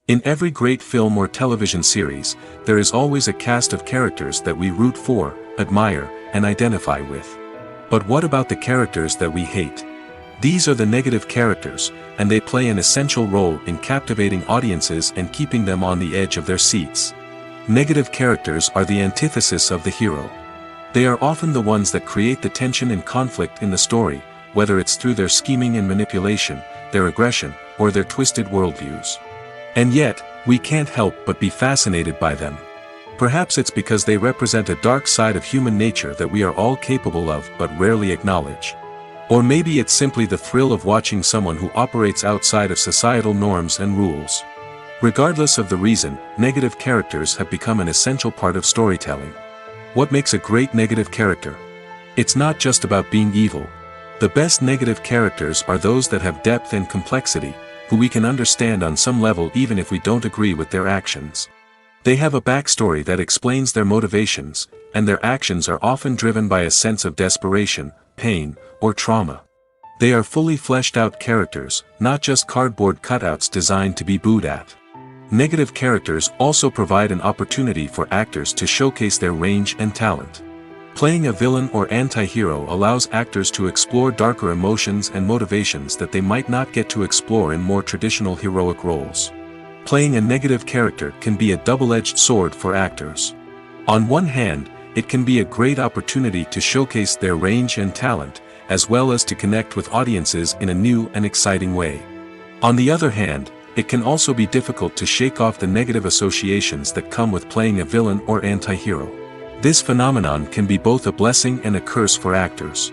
Speaker 1: In every great film or television series, there is always a cast of characters that we root for, admire, and identify with. But what about the characters that we hate? These are the negative characters, and they play an essential role in captivating audiences and keeping them on the edge of their seats. Negative characters are the antithesis of the hero. They are often the ones that create the tension and conflict in the story, whether it's through their scheming and manipulation, their aggression, or their twisted worldviews. And yet, we can't help but be fascinated by them. Perhaps it's because they represent a dark side of human nature that we are all capable of but rarely acknowledge. Or maybe it's simply the thrill of watching someone who operates outside of societal norms and rules. Regardless of the reason, negative characters have become an essential part of storytelling. What makes a great negative character? It's not just about being evil. The best negative characters are those that have depth and complexity, who we can understand on some level even if we don't agree with their actions. They have a backstory that explains their motivations, and their actions are often driven by a sense of desperation, pain, or trauma. They are fully fleshed out characters, not just cardboard cutouts designed to be booed at. Negative characters also provide an opportunity for actors to showcase their range and talent. Playing a villain or anti-hero allows actors to explore darker emotions and motivations that they might not get to explore in more traditional heroic roles. Playing a negative character can be a double-edged sword for actors. On one hand, it can be a great opportunity to showcase their range and talent, as well as to connect with audiences in a new and exciting way. On the other hand, it can also be difficult to shake off the negative associations that come with playing a villain or anti-hero. This phenomenon can be both a blessing and a curse for actors.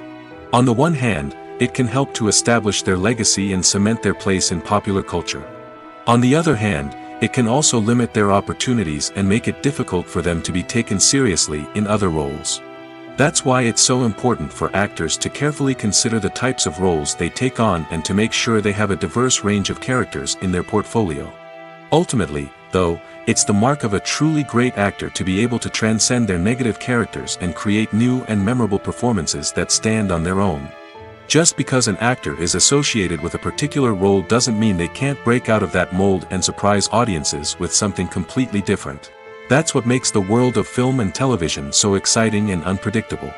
Speaker 1: On the one hand, it can help to establish their legacy and cement their place in popular culture. On the other hand, it can also limit their opportunities and make it difficult for them to be taken seriously in other roles. That's why it's so important for actors to carefully consider the types of roles they take on and to make sure they have a diverse range of characters in their portfolio. Ultimately, though, it's the mark of a truly great actor to be able to transcend their negative characters and create new and memorable performances that stand on their own. Just because an actor is associated with a particular role doesn't mean they can't break out of that mold and surprise audiences with something completely different. That's what makes the world of film and television so exciting and unpredictable.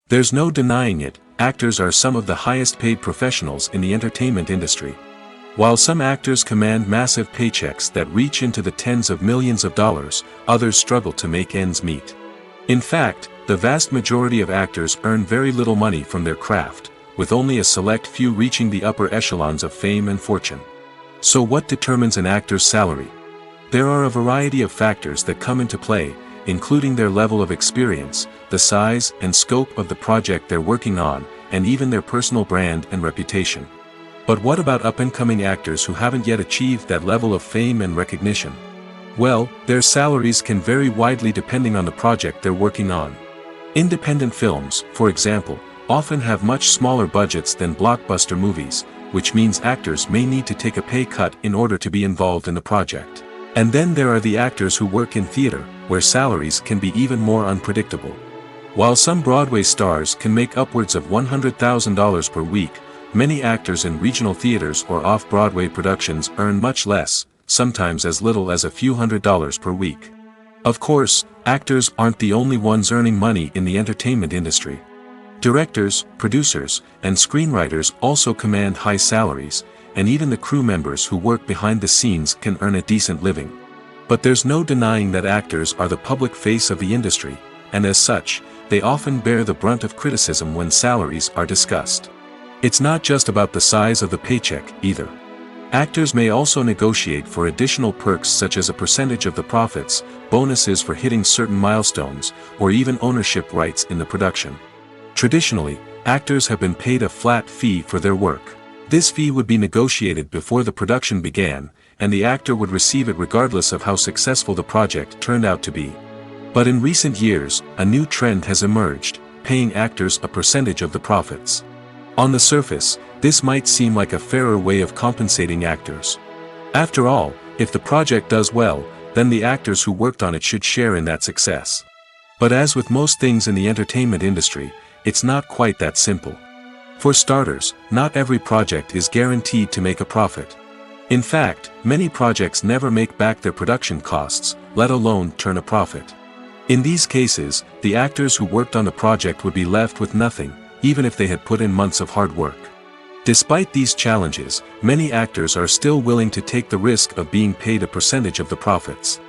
Speaker 1: There's no denying it, actors are some of the highest paid professionals in the entertainment industry. While some actors command massive paychecks that reach into the tens of millions of dollars, others struggle to make ends meet. In fact, The vast majority of actors earn very little money from their craft, with only a select few reaching the upper echelons of fame and fortune. So what determines an actor's salary? There are a variety of factors that come into play, including their level of experience, the size and scope of the project they're working on, and even their personal brand and reputation. But what about up-and-coming actors who haven't yet achieved that level of fame and recognition? Well, their salaries can vary widely depending on the project they're working on. Independent films, for example, often have much smaller budgets than blockbuster movies, which means actors may need to take a pay cut in order to be involved in the project. And then there are the actors who work in theater, where salaries can be even more unpredictable. While some Broadway stars can make upwards of $100,000 per week, many actors in regional theaters or off-Broadway productions earn much less, sometimes as little as a few $100s per week. Of course, actors aren't the only ones earning money in the entertainment industry. Directors, producers, and screenwriters also command high salaries, and even the crew members who work behind the scenes can earn a decent living. But there's no denying that actors are the public face of the industry, and as such, they often bear the brunt of criticism when salaries are discussed. It's not just about the size of the paycheck, either. Actors may also negotiate for additional perks such as a percentage of the profits, bonuses for hitting certain milestones, or even ownership rights in the production. Traditionally, actors have been paid a flat fee for their work. This fee would be negotiated before the production began, and the actor would receive it regardless of how successful the project turned out to be. But in recent years, a new trend has emerged, paying actors a percentage of the profits. On the surface, this might seem like a fairer way of compensating actors. After all, if the project does well, then the actors who worked on it should share in that success. But as with most things in the entertainment industry, it's not quite that simple. For starters, not every project is guaranteed to make a profit. In fact, many projects never make back their production costs, let alone turn a profit. In these cases, the actors who worked on the project would be left with nothing, even if they had put in months of hard work. Despite these challenges, many actors are still willing to take the risk of being paid a percentage of the profits.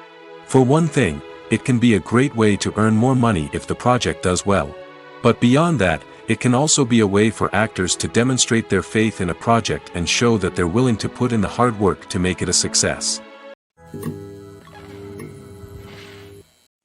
Speaker 1: For one thing, it can be a great way to earn more money if the project does well. But beyond that, it can also be a way for actors to demonstrate their faith in a project and show that they're willing to put in the hard work to make it a success.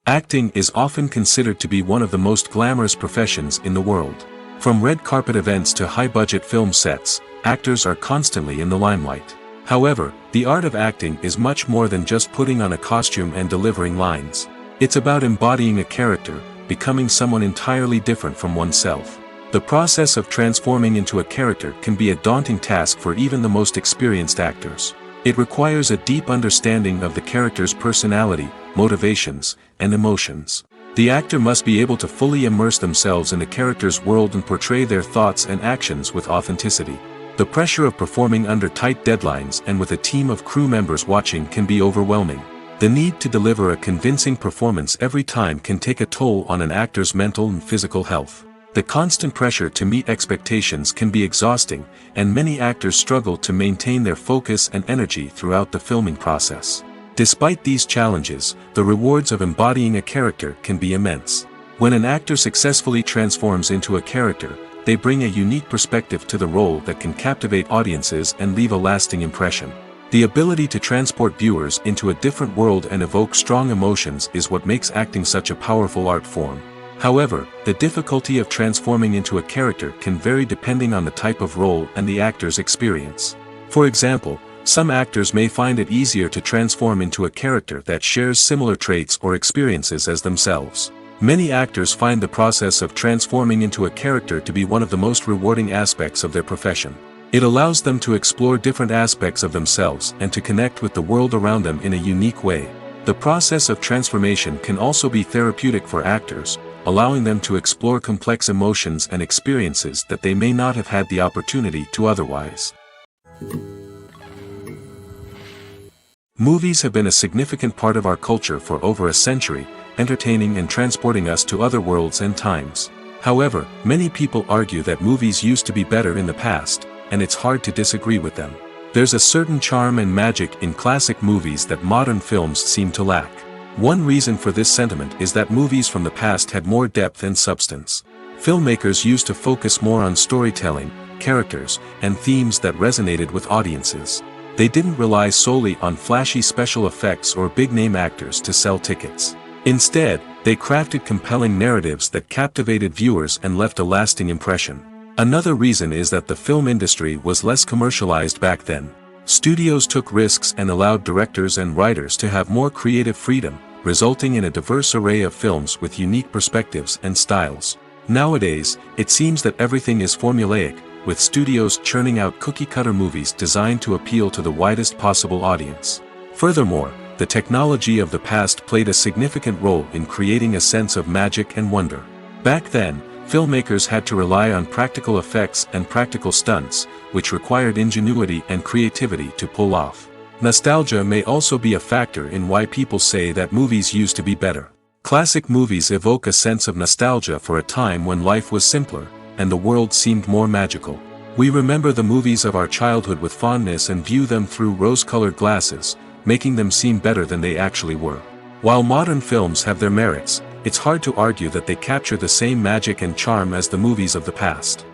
Speaker 1: Acting is often considered to be one of the most glamorous professions in the world. From red carpet events to high-budget film sets, actors are constantly in the limelight. However, the art of acting is much more than just putting on a costume and delivering lines. It's about embodying a character, becoming someone entirely different from oneself. The process of transforming into a character can be a daunting task for even the most experienced actors. It requires a deep understanding of the character's personality, motivations, and emotions. The actor must be able to fully immerse themselves in the character's world and portray their thoughts and actions with authenticity. The pressure of performing under tight deadlines and with a team of crew members watching can be overwhelming. The need to deliver a convincing performance every time can take a toll on an actor's mental and physical health. The constant pressure to meet expectations can be exhausting, and many actors struggle to maintain their focus and energy throughout the filming process. Despite these challenges, the rewards of embodying a character can be immense. When an actor successfully transforms into a character, they bring a unique perspective to the role that can captivate audiences and leave a lasting impression. The ability to transport viewers into a different world and evoke strong emotions is what makes acting such a powerful art form. However, the difficulty of transforming into a character can vary depending on the type of role and the actor's experience. For example, some actors may find it easier to transform into a character that shares similar traits or experiences as themselves. Many actors find the process of transforming into a character to be one of the most rewarding aspects of their profession. It allows them to explore different aspects of themselves and to connect with the world around them in a unique way. The process of transformation can also be therapeutic for actors, allowing them to explore complex emotions and experiences that they may not have had the opportunity to otherwise. Movies have been a significant part of our culture for over a century, entertaining and transporting us to other worlds and times. However, many people argue that movies used to be better in the past, and it's hard to disagree with them. There's a certain charm and magic in classic movies that modern films seem to lack. One reason for this sentiment is that movies from the past had more depth and substance. Filmmakers used to focus more on storytelling, characters, and themes that resonated with audiences. They didn't rely solely on flashy special effects or big-name actors to sell tickets. Instead, they crafted compelling narratives that captivated viewers and left a lasting impression. Another reason is that the film industry was less commercialized back then. Studios took risks and allowed directors and writers to have more creative freedom, resulting in a diverse array of films with unique perspectives and styles. Nowadays, it seems that everything is formulaic, with studios churning out cookie-cutter movies designed to appeal to the widest possible audience. Furthermore, the technology of the past played a significant role in creating a sense of magic and wonder. Back then, filmmakers had to rely on practical effects and practical stunts, which required ingenuity and creativity to pull off. Nostalgia may also be a factor in why people say that movies used to be better. Classic movies evoke a sense of nostalgia for a time when life was simpler, and the world seemed more magical. We remember the movies of our childhood with fondness and view them through rose-colored glasses, making them seem better than they actually were. While modern films have their merits, it's hard to argue that they capture the same magic and charm as the movies of the past.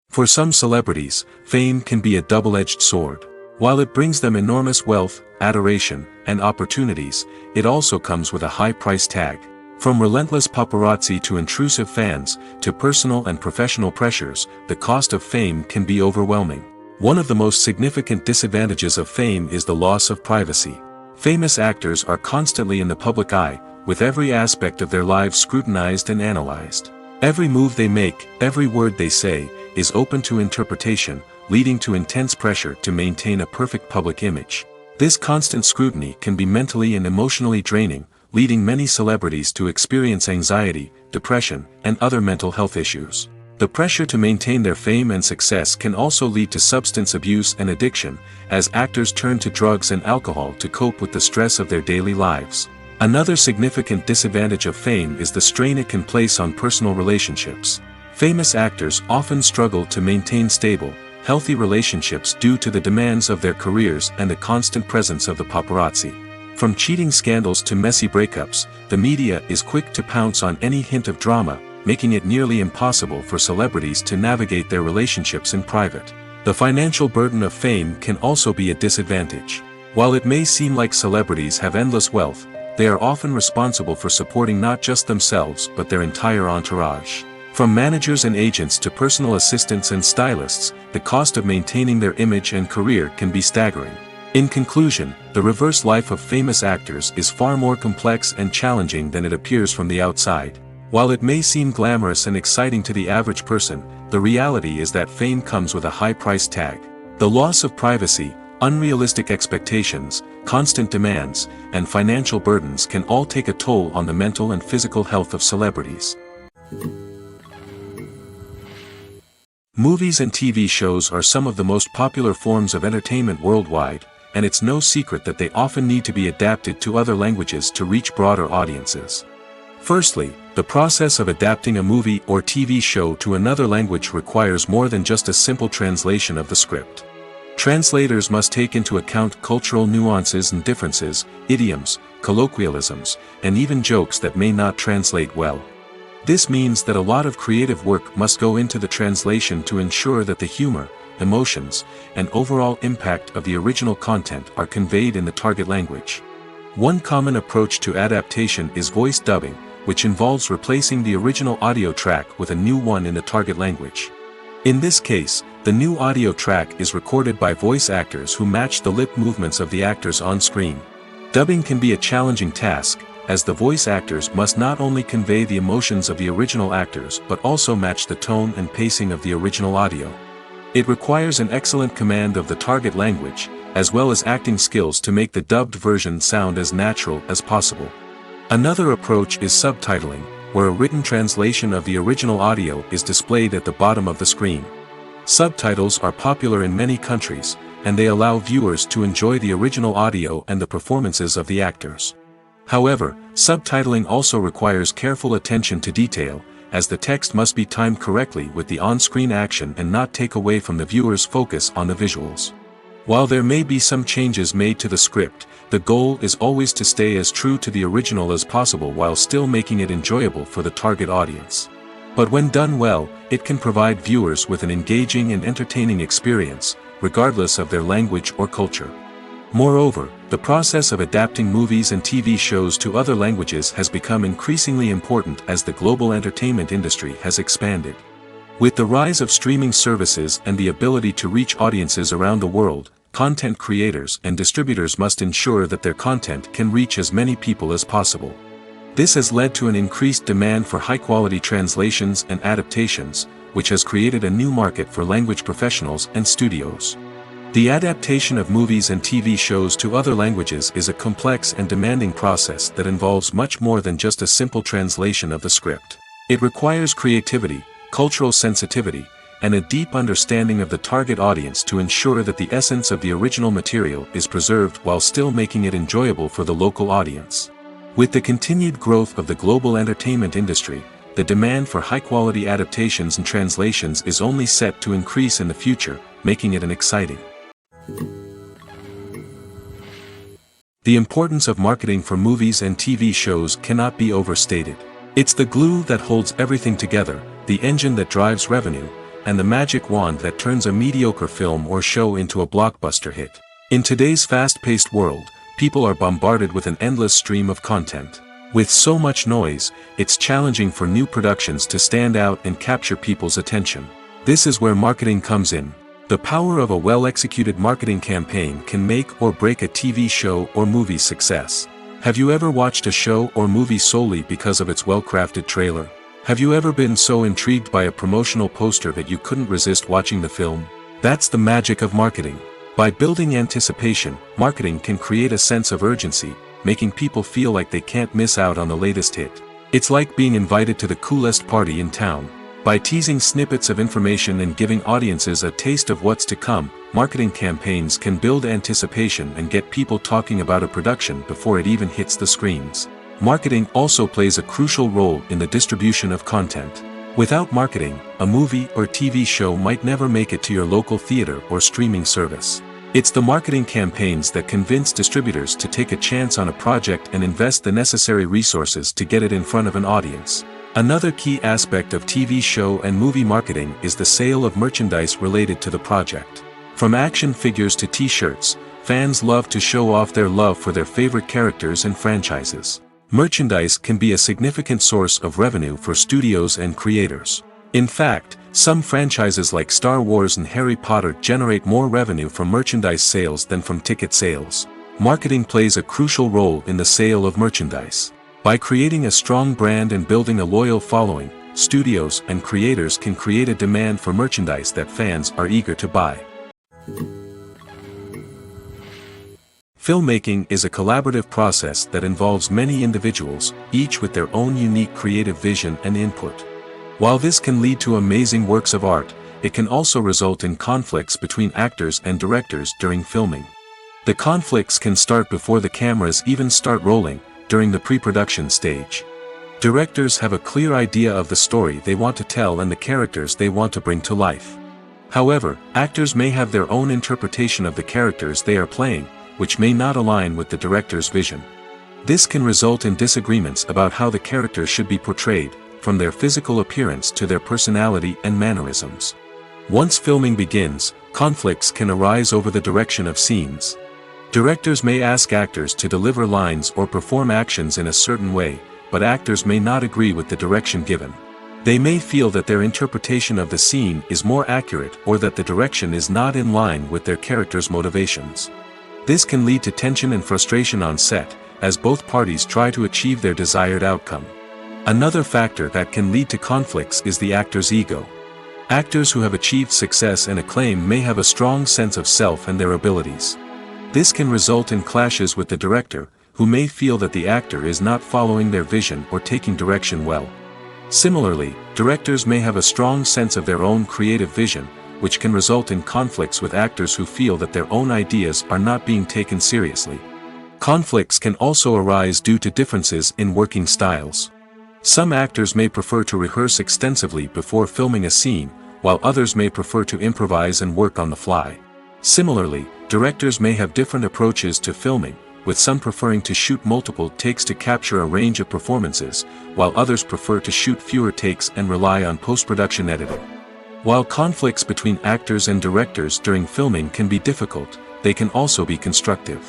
Speaker 1: For some celebrities, fame can be a double-edged sword. While it brings them enormous wealth, adoration, and opportunities, it also comes with a high price tag. From relentless paparazzi to intrusive fans, to personal and professional pressures, the cost of fame can be overwhelming. One of the most significant disadvantages of fame is the loss of privacy. Famous actors are constantly in the public eye, with every aspect of their lives scrutinized and analyzed. Every move they make, every word they say, is open to interpretation, leading to intense pressure to maintain a perfect public image. This constant scrutiny can be mentally and emotionally draining, leading many celebrities to experience anxiety, depression, and other mental health issues. The pressure to maintain their fame and success can also lead to substance abuse and addiction, as actors turn to drugs and alcohol to cope with the stress of their daily lives. Another significant disadvantage of fame is the strain it can place on personal relationships. Famous actors often struggle to maintain stable, healthy relationships due to the demands of their careers and the constant presence of the paparazzi. From cheating scandals to messy breakups, the media is quick to pounce on any hint of drama, making it nearly impossible for celebrities to navigate their relationships in private. The financial burden of fame can also be a disadvantage. While it may seem like celebrities have endless wealth, they are often responsible for supporting not just themselves but their entire entourage. From managers and agents to personal assistants and stylists, the cost of maintaining their image and career can be staggering. In conclusion, the reverse life of famous actors is far more complex and challenging than it appears from the outside. While it may seem glamorous and exciting to the average person, the reality is that fame comes with a high price tag. The loss of privacy, unrealistic expectations, constant demands, and financial burdens can all take a toll on the mental and physical health of celebrities. Movies and TV shows are some of the most popular forms of entertainment worldwide, and it's no secret that they often need to be adapted to other languages to reach broader audiences. Firstly, the process of adapting a movie or TV show to another language requires more than just a simple translation of the script. Translators must take into account cultural nuances and differences, idioms, colloquialisms, and even jokes that may not translate well. This means that a lot of creative work must go into the translation to ensure that the humor, emotions, and overall impact of the original content are conveyed in the target language. One common approach to adaptation is voice dubbing, which involves replacing the original audio track with a new one in the target language. In this case, the new audio track is recorded by voice actors who match the lip movements of the actors on screen. Dubbing can be a challenging task, as the voice actors must not only convey the emotions of the original actors but also match the tone and pacing of the original audio. It requires an excellent command of the target language, as well as acting skills to make the dubbed version sound as natural as possible. Another approach is subtitling, where a written translation of the original audio is displayed at the bottom of the screen. Subtitles are popular in many countries, and they allow viewers to enjoy the original audio and the performances of the actors. However, subtitling also requires careful attention to detail, as the text must be timed correctly with the on-screen action and not take away from the viewer's focus on the visuals. While there may be some changes made to the script, the goal is always to stay as true to the original as possible while still making it enjoyable for the target audience. But when done well, it can provide viewers with an engaging and entertaining experience, regardless of their language or culture. Moreover, the process of adapting movies and TV shows to other languages has become increasingly important as the global entertainment industry has expanded. With the rise of streaming services and the ability to reach audiences around the world, content creators and distributors must ensure that their content can reach as many people as possible. This has led to an increased demand for high-quality translations and adaptations, which has created a new market for language professionals and studios. The adaptation of movies and TV shows to other languages is a complex and demanding process that involves much more than just a simple translation of the script. It requires creativity, cultural sensitivity, and a deep understanding of the target audience to ensure that the essence of the original material is preserved while still making it enjoyable for the local audience. With the continued growth of the global entertainment industry, the demand for high-quality adaptations and translations is only set to increase in the future, making it an exciting. The importance of marketing for movies and TV shows cannot be overstated. It's the glue that holds everything together, the engine that drives revenue, and the magic wand that turns a mediocre film or show into a blockbuster hit. In today's fast-paced world, people are bombarded with an endless stream of content. With so much noise, it's challenging for new productions to stand out and capture people's attention. This is where marketing comes in. The power of a well-executed marketing campaign can make or break a TV show or movie's success. Have you ever watched a show or movie solely because of its well-crafted trailer? Have you ever been so intrigued by a promotional poster that you couldn't resist watching the film? That's the magic of marketing. By building anticipation, marketing can create a sense of urgency, making people feel like they can't miss out on the latest hit. It's like being invited to the coolest party in town. By teasing snippets of information and giving audiences a taste of what's to come, marketing campaigns can build anticipation and get people talking about a production before it even hits the screens. Marketing also plays a crucial role in the distribution of content. Without marketing, a movie or TV show might never make it to your local theater or streaming service. It's the marketing campaigns that convince distributors to take a chance on a project and invest the necessary resources to get it in front of an audience. Another key aspect of TV show and movie marketing is the sale of merchandise related to the project. From action figures to t-shirts, fans love to show off their love for their favorite characters and franchises. Merchandise can be a significant source of revenue for studios and creators. In fact, some franchises like Star Wars and Harry Potter generate more revenue from merchandise sales than from ticket sales. Marketing plays a crucial role in the sale of merchandise. By creating a strong brand and building a loyal following, studios and creators can create a demand for merchandise that fans are eager to buy. Filmmaking is a collaborative process that involves many individuals, each with their own unique creative vision and input. While this can lead to amazing works of art, it can also result in conflicts between actors and directors during filming. The conflicts can start before the cameras even start rolling, during the pre-production stage. Directors have a clear idea of the story they want to tell and the characters they want to bring to life. However, actors may have their own interpretation of the characters they are playing, which may not align with the director's vision. This can result in disagreements about how the characters should be portrayed, from their physical appearance to their personality and mannerisms. Once filming begins, conflicts can arise over the direction of scenes. Directors may ask actors to deliver lines or perform actions in a certain way, but actors may not agree with the direction given. They may feel that their interpretation of the scene is more accurate or that the direction is not in line with their character's motivations. This can lead to tension and frustration on set, as both parties try to achieve their desired outcome. Another factor that can lead to conflicts is the actor's ego. Actors who have achieved success and acclaim may have a strong sense of self and their abilities. This can result in clashes with the director, who may feel that the actor is not following their vision or taking direction well. Similarly, directors may have a strong sense of their own creative vision, which can result in conflicts with actors who feel that their own ideas are not being taken seriously. Conflicts can also arise due to differences in working styles. Some actors may prefer to rehearse extensively before filming a scene, while others may prefer to improvise and work on the fly. Similarly, Directors may have different approaches to filming, with some preferring to shoot multiple takes to capture a range of performances, while others prefer to shoot fewer takes and rely on post-production editing. While conflicts between actors and directors during filming can be difficult, they can also be constructive.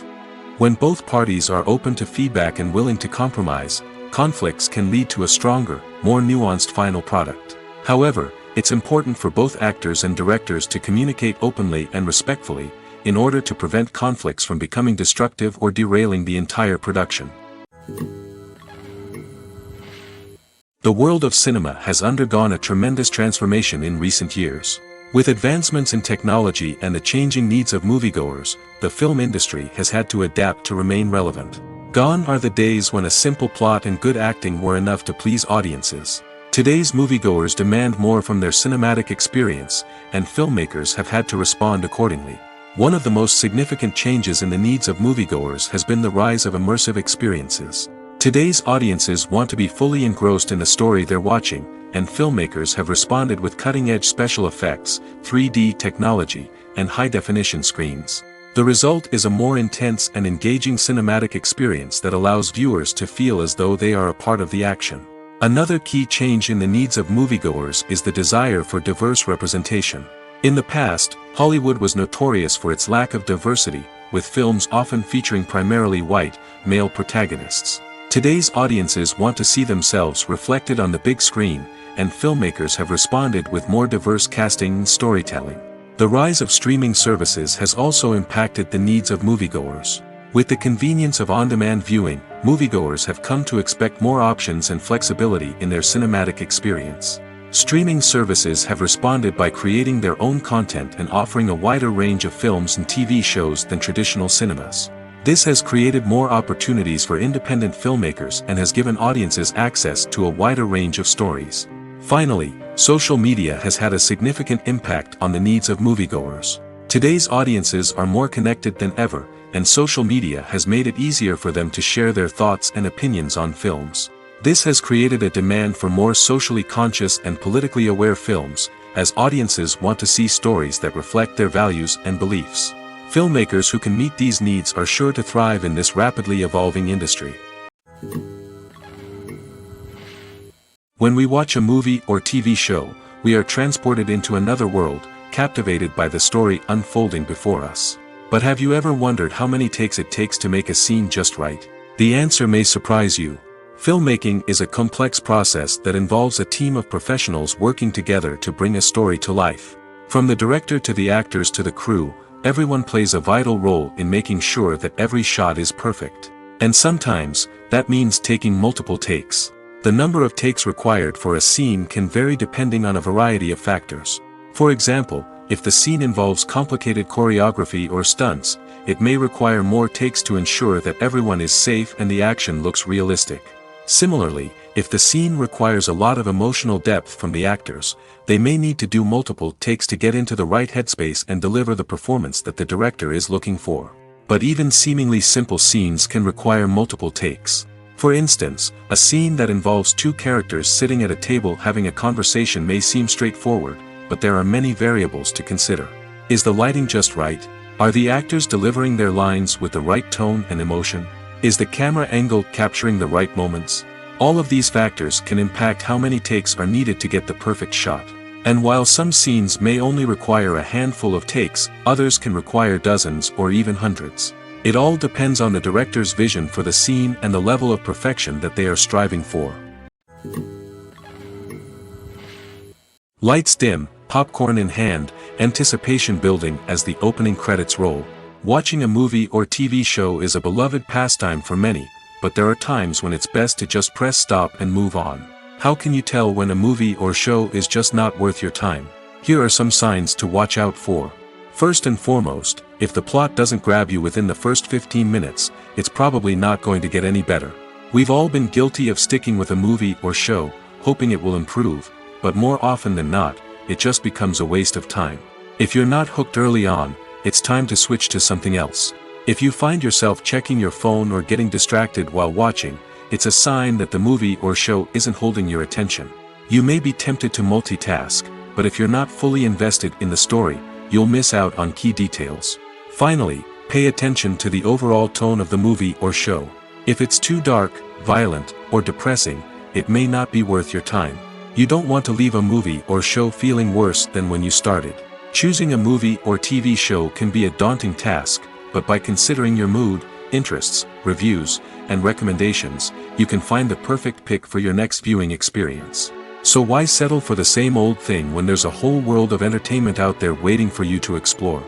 Speaker 1: When both parties are open to feedback and willing to compromise, conflicts can lead to a stronger, more nuanced final product. However, it's important for both actors and directors to communicate openly and respectfully, in order to prevent conflicts from becoming destructive or derailing the entire production. The world of cinema has undergone a tremendous transformation in recent years. With advancements in technology and the changing needs of moviegoers, the film industry has had to adapt to remain relevant. Gone are the days when a simple plot and good acting were enough to please audiences. Today's moviegoers demand more from their cinematic experience, and filmmakers have had to respond accordingly. One of the most significant changes in the needs of moviegoers has been the rise of immersive experiences. Today's audiences want to be fully engrossed in the story they're watching, and filmmakers have responded with cutting-edge special effects, 3D technology, and high-definition screens. The result is a more intense and engaging cinematic experience that allows viewers to feel as though they are a part of the action. Another key change in the needs of moviegoers is the desire for diverse representation. In the past, Hollywood was notorious for its lack of diversity, with films often featuring primarily white, male protagonists. Today's audiences want to see themselves reflected on the big screen, and filmmakers have responded with more diverse casting and storytelling. The rise of streaming services has also impacted the needs of moviegoers. With the convenience of on-demand viewing, moviegoers have come to expect more options and flexibility in their cinematic experience. Streaming services have responded by creating their own content and offering a wider range of films and TV shows than traditional cinemas. This has created more opportunities for independent filmmakers and has given audiences access to a wider range of stories. Finally, social media has had a significant impact on the needs of moviegoers. Today's audiences are more connected than ever, and social media has made it easier for them to share their thoughts and opinions on films. This has created a demand for more socially conscious and politically aware films, as audiences want to see stories that reflect their values and beliefs. Filmmakers who can meet these needs are sure to thrive in this rapidly evolving industry. When we watch a movie or TV show, we are transported into another world, captivated by the story unfolding before us. But have you ever wondered how many takes it takes to make a scene just right? The answer may surprise you. Filmmaking is a complex process that involves a team of professionals working together to bring a story to life. From the director to the actors to the crew, everyone plays a vital role in making sure that every shot is perfect. And sometimes, that means taking multiple takes. The number of takes required for a scene can vary depending on a variety of factors. For example, if the scene involves complicated choreography or stunts, it may require more takes to ensure that everyone is safe and the action looks realistic. Similarly, if the scene requires a lot of emotional depth from the actors, they may need to do multiple takes to get into the right headspace and deliver the performance that the director is looking for. But even seemingly simple scenes can require multiple takes. For instance, a scene that involves two characters sitting at a table having a conversation may seem straightforward, but there are many variables to consider. Is the lighting just right? Are the actors delivering their lines with the right tone and emotion? Is the camera angle capturing the right moments? All of these factors can impact how many takes are needed to get the perfect shot. And while some scenes may only require a handful of takes, others can require dozens or even hundreds. It all depends on the director's vision for the scene and the level of perfection that they are striving for. Lights dim, popcorn in hand, anticipation building as the opening credits roll. Watching a movie or TV show is a beloved pastime for many, but there are times when it's best to just press stop and move on. How can you tell when a movie or show is just not worth your time? Here are some signs to watch out for. First and foremost, if the plot doesn't grab you within the first 15 minutes, it's probably not going to get any better. We've all been guilty of sticking with a movie or show, hoping it will improve, but more often than not, it just becomes a waste of time. If you're not hooked early on, it's time to switch to something else. If you find yourself checking your phone or getting distracted while watching, it's a sign that the movie or show isn't holding your attention. You may be tempted to multitask, but if you're not fully invested in the story, you'll miss out on key details. Finally, pay attention to the overall tone of the movie or show. If it's too dark, violent, or depressing, it may not be worth your time. You don't want to leave a movie or show feeling worse than when you started. Choosing a movie or TV show can be a daunting task, but by considering your mood, interests, reviews, and recommendations, you can find the perfect pick for your next viewing experience. So why settle for the same old thing when there's a whole world of entertainment out there waiting for you to explore?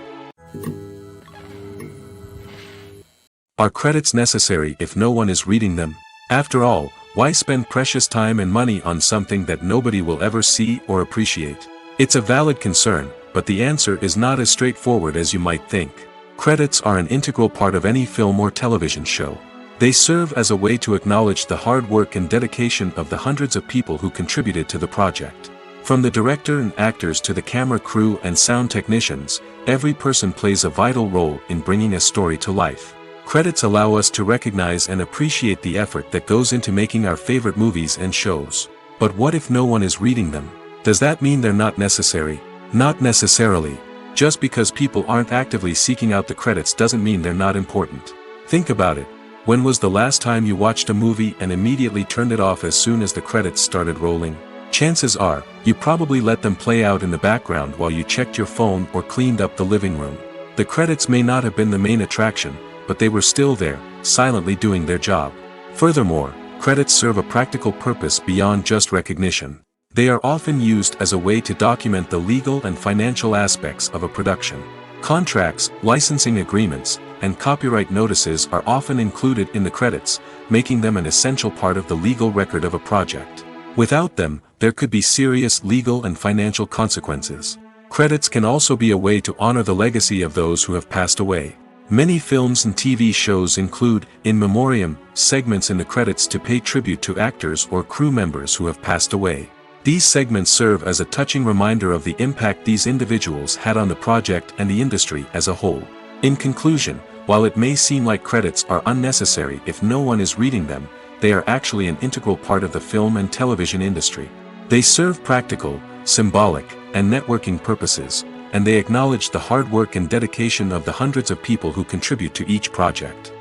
Speaker 1: Are credits necessary if no one is reading them? After all, why spend precious time and money on something that nobody will ever see or appreciate? It's a valid concern, but the answer is not as straightforward as you might think. Credits are an integral part of any film or television show. They serve as a way to acknowledge the hard work and dedication of the hundreds of people who contributed to the project. From the director and actors to the camera crew and sound technicians, every person plays a vital role in bringing a story to life. Credits allow us to recognize and appreciate the effort that goes into making our favorite movies and shows. But what if no one is reading them? Does that mean they're not necessary? Not necessarily. Just because people aren't actively seeking out the credits doesn't mean they're not important. Think about it. When was the last time you watched a movie and immediately turned it off as soon as the credits started rolling? Chances are, you probably let them play out in the background while you checked your phone or cleaned up the living room. The credits may not have been the main attraction, but they were still there, silently doing their job. Furthermore, credits serve a practical purpose beyond just recognition. They are often used as a way to document the legal and financial aspects of a production. Contracts, licensing agreements, and copyright notices are often included in the credits, making them an essential part of the legal record of a project. Without them, there could be serious legal and financial consequences. Credits can also be a way to honor the legacy of those who have passed away. Many films and TV shows include, in memoriam, segments in the credits to pay tribute to actors or crew members who have passed away. These segments serve as a touching reminder of the impact these individuals had on the project and the industry as a whole. In conclusion, while it may seem like credits are unnecessary if no one is reading them, they are actually an integral part of the film and television industry. They serve practical, symbolic, and networking purposes, and they acknowledge the hard work and dedication of the hundreds of people who contribute to each project.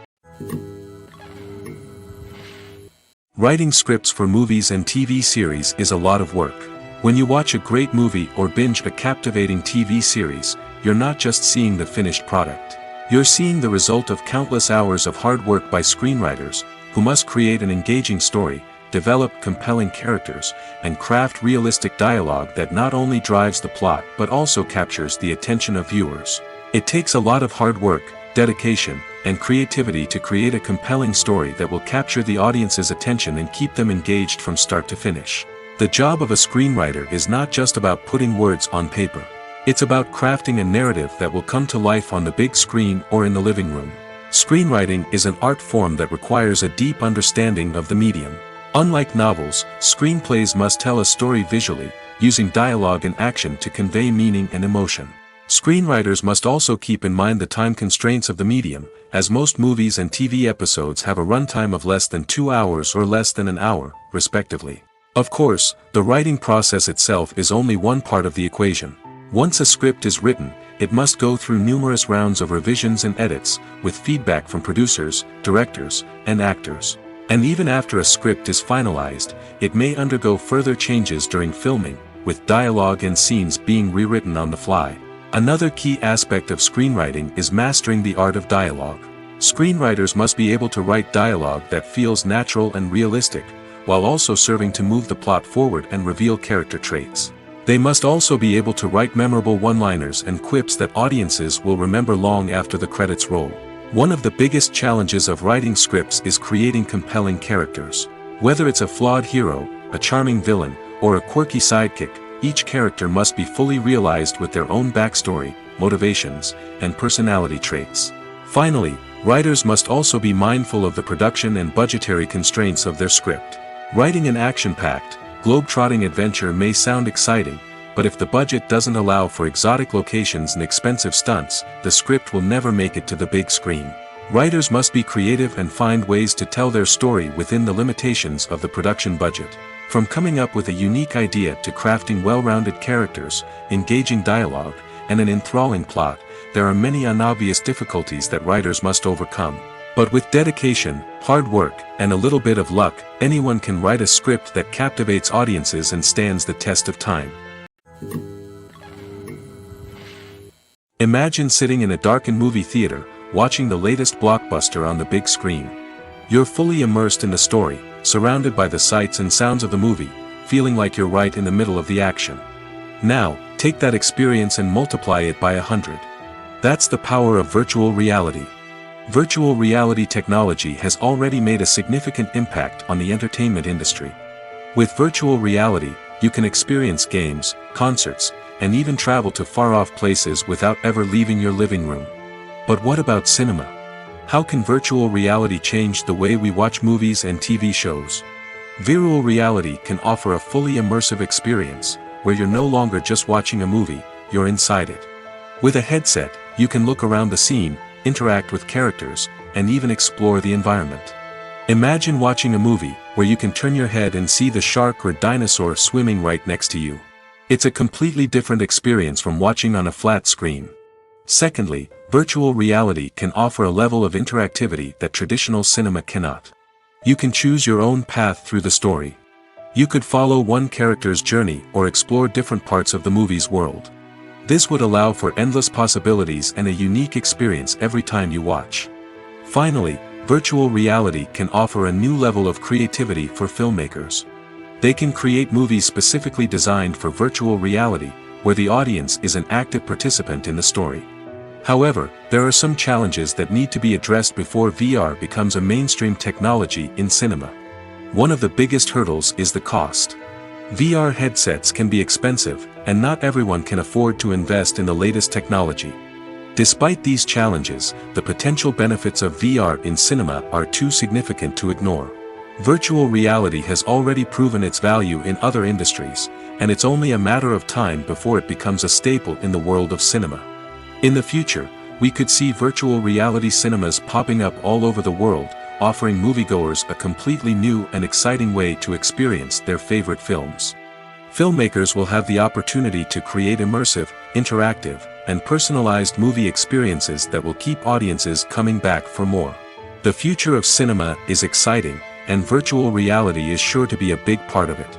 Speaker 1: Writing scripts for movies and TV series is a lot of work. When you watch a great movie or binge a captivating TV series, you're not just seeing the finished product. You're seeing the result of countless hours of hard work by screenwriters, who must create an engaging story, develop compelling characters, and craft realistic dialogue that not only drives the plot but also captures the attention of viewers. It takes a lot of hard work, dedication, and creativity to create a compelling story that will capture the audience's attention and keep them engaged from start to finish. The job of a screenwriter is not just about putting words on paper. It's about crafting a narrative that will come to life on the big screen or in the living room. Screenwriting is an art form that requires a deep understanding of the medium. Unlike novels, screenplays must tell a story visually, using dialogue and action to convey meaning and emotion. Screenwriters must also keep in mind the time constraints of the medium, as most movies and TV episodes have a runtime of less than 2 hours or less than an hour, respectively. Of course, the writing process itself is only one part of the equation. Once a script is written, it must go through numerous rounds of revisions and edits, with feedback from producers, directors, and actors. And even after a script is finalized, it may undergo further changes during filming, with dialogue and scenes being rewritten on the fly. Another key aspect of screenwriting is mastering the art of dialogue. Screenwriters must be able to write dialogue that feels natural and realistic, while also serving to move the plot forward and reveal character traits. They must also be able to write memorable one-liners and quips that audiences will remember long after the credits roll. One of the biggest challenges of writing scripts is creating compelling characters. Whether it's a flawed hero, a charming villain, or a quirky sidekick, each character must be fully realized with their own backstory, motivations, and personality traits. Finally, writers must also be mindful of the production and budgetary constraints of their script. Writing an action-packed, globe-trotting adventure may sound exciting, but if the budget doesn't allow for exotic locations and expensive stunts, the script will never make it to the big screen. Writers must be creative and find ways to tell their story within the limitations of the production budget. From coming up with a unique idea to crafting well-rounded characters, engaging dialogue, and an enthralling plot, there are many unobvious difficulties that writers must overcome. But with dedication, hard work, and a little bit of luck, anyone can write a script that captivates audiences and stands the test of time. Imagine sitting in a darkened movie theater, watching the latest blockbuster on the big screen. You're fully immersed in the story, surrounded by the sights and sounds of the movie, feeling like you're right in the middle of the action. Now, take that experience and multiply it by 100. That's the power of virtual reality. Virtual reality technology has already made a significant impact on the entertainment industry. With virtual reality, you can experience games, concerts, and even travel to far-off places without ever leaving your living room. But what about cinema? How can virtual reality change the way we watch movies and TV shows? Virtual reality can offer a fully immersive experience, where you're no longer just watching a movie, you're inside it. With a headset, you can look around the scene, interact with characters, and even explore the environment. Imagine watching a movie, where you can turn your head and see the shark or dinosaur swimming right next to you. It's a completely different experience from watching on a flat screen. Secondly, virtual reality can offer a level of interactivity that traditional cinema cannot. You can choose your own path through the story. You could follow one character's journey or explore different parts of the movie's world. This would allow for endless possibilities and a unique experience every time you watch. Finally, virtual reality can offer a new level of creativity for filmmakers. They can create movies specifically designed for virtual reality, where the audience is an active participant in the story. However, there are some challenges that need to be addressed before VR becomes a mainstream technology in cinema. One of the biggest hurdles is the cost. VR headsets can be expensive, and not everyone can afford to invest in the latest technology. Despite these challenges, the potential benefits of VR in cinema are too significant to ignore. Virtual reality has already proven its value in other industries, and it's only a matter of time before it becomes a staple in the world of cinema. In the future, we could see virtual reality cinemas popping up all over the world, offering moviegoers a completely new and exciting way to experience their favorite films. Filmmakers will have the opportunity to create immersive, interactive, and personalized movie experiences that will keep audiences coming back for more. The future of cinema is exciting, and virtual reality is sure to be a big part of it.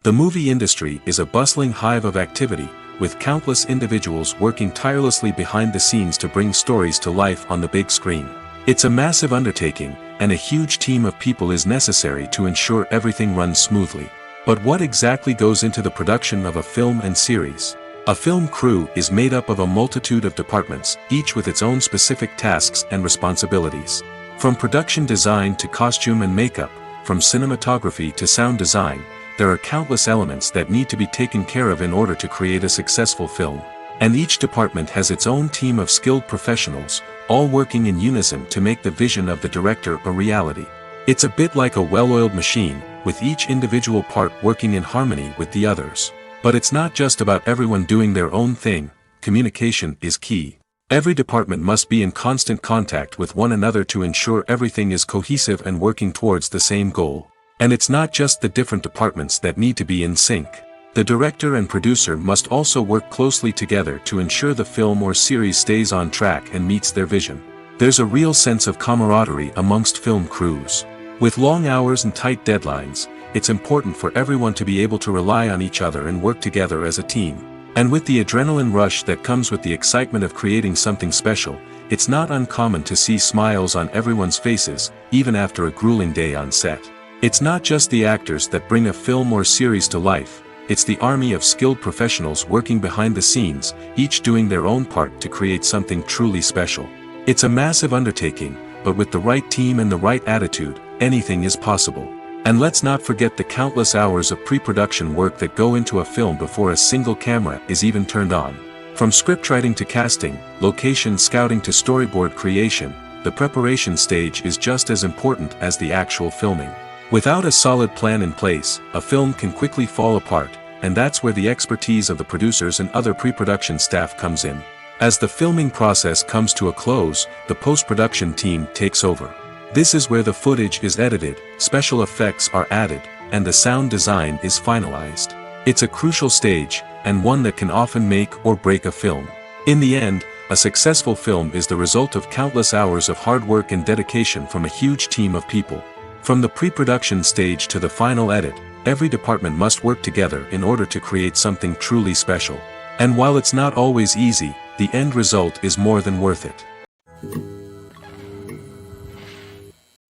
Speaker 1: The movie industry is a bustling hive of activity, with countless individuals working tirelessly behind the scenes to bring stories to life on the big screen. It's a massive undertaking, and a huge team of people is necessary to ensure everything runs smoothly. But what exactly goes into the production of a film and series? A film crew is made up of a multitude of departments, each with its own specific tasks and responsibilities. From production design to costume and makeup, from cinematography to sound design, there are countless elements that need to be taken care of in order to create a successful film. And each department has its own team of skilled professionals, all working in unison to make the vision of the director a reality. It's a bit like a well-oiled machine, with each individual part working in harmony with the others. But it's not just about everyone doing their own thing. Communication is key. Every department must be in constant contact with one another to ensure everything is cohesive and working towards the same goal. And it's not just the different departments that need to be in sync. The director and producer must also work closely together to ensure the film or series stays on track and meets their vision. There's a real sense of camaraderie amongst film crews. With long hours and tight deadlines, it's important for everyone to be able to rely on each other and work together as a team. And with the adrenaline rush that comes with the excitement of creating something special, it's not uncommon to see smiles on everyone's faces, even after a grueling day on set. It's not just the actors that bring a film or series to life, it's the army of skilled professionals working behind the scenes, each doing their own part to create something truly special. It's a massive undertaking, but with the right team and the right attitude, anything is possible. And let's not forget the countless hours of pre-production work that go into a film before a single camera is even turned on. From scriptwriting to casting, location scouting to storyboard creation, the preparation stage is just as important as the actual filming. Without a solid plan in place, a film can quickly fall apart, and that's where the expertise of the producers and other pre-production staff comes in. As the filming process comes to a close, the post-production team takes over. This is where the footage is edited, special effects are added, and the sound design is finalized. It's a crucial stage, and one that can often make or break a film. In the end, a successful film is the result of countless hours of hard work and dedication from a huge team of people. From the pre-production stage to the final edit, every department must work together in order to create something truly special. And while it's not always easy, the end result is more than worth it.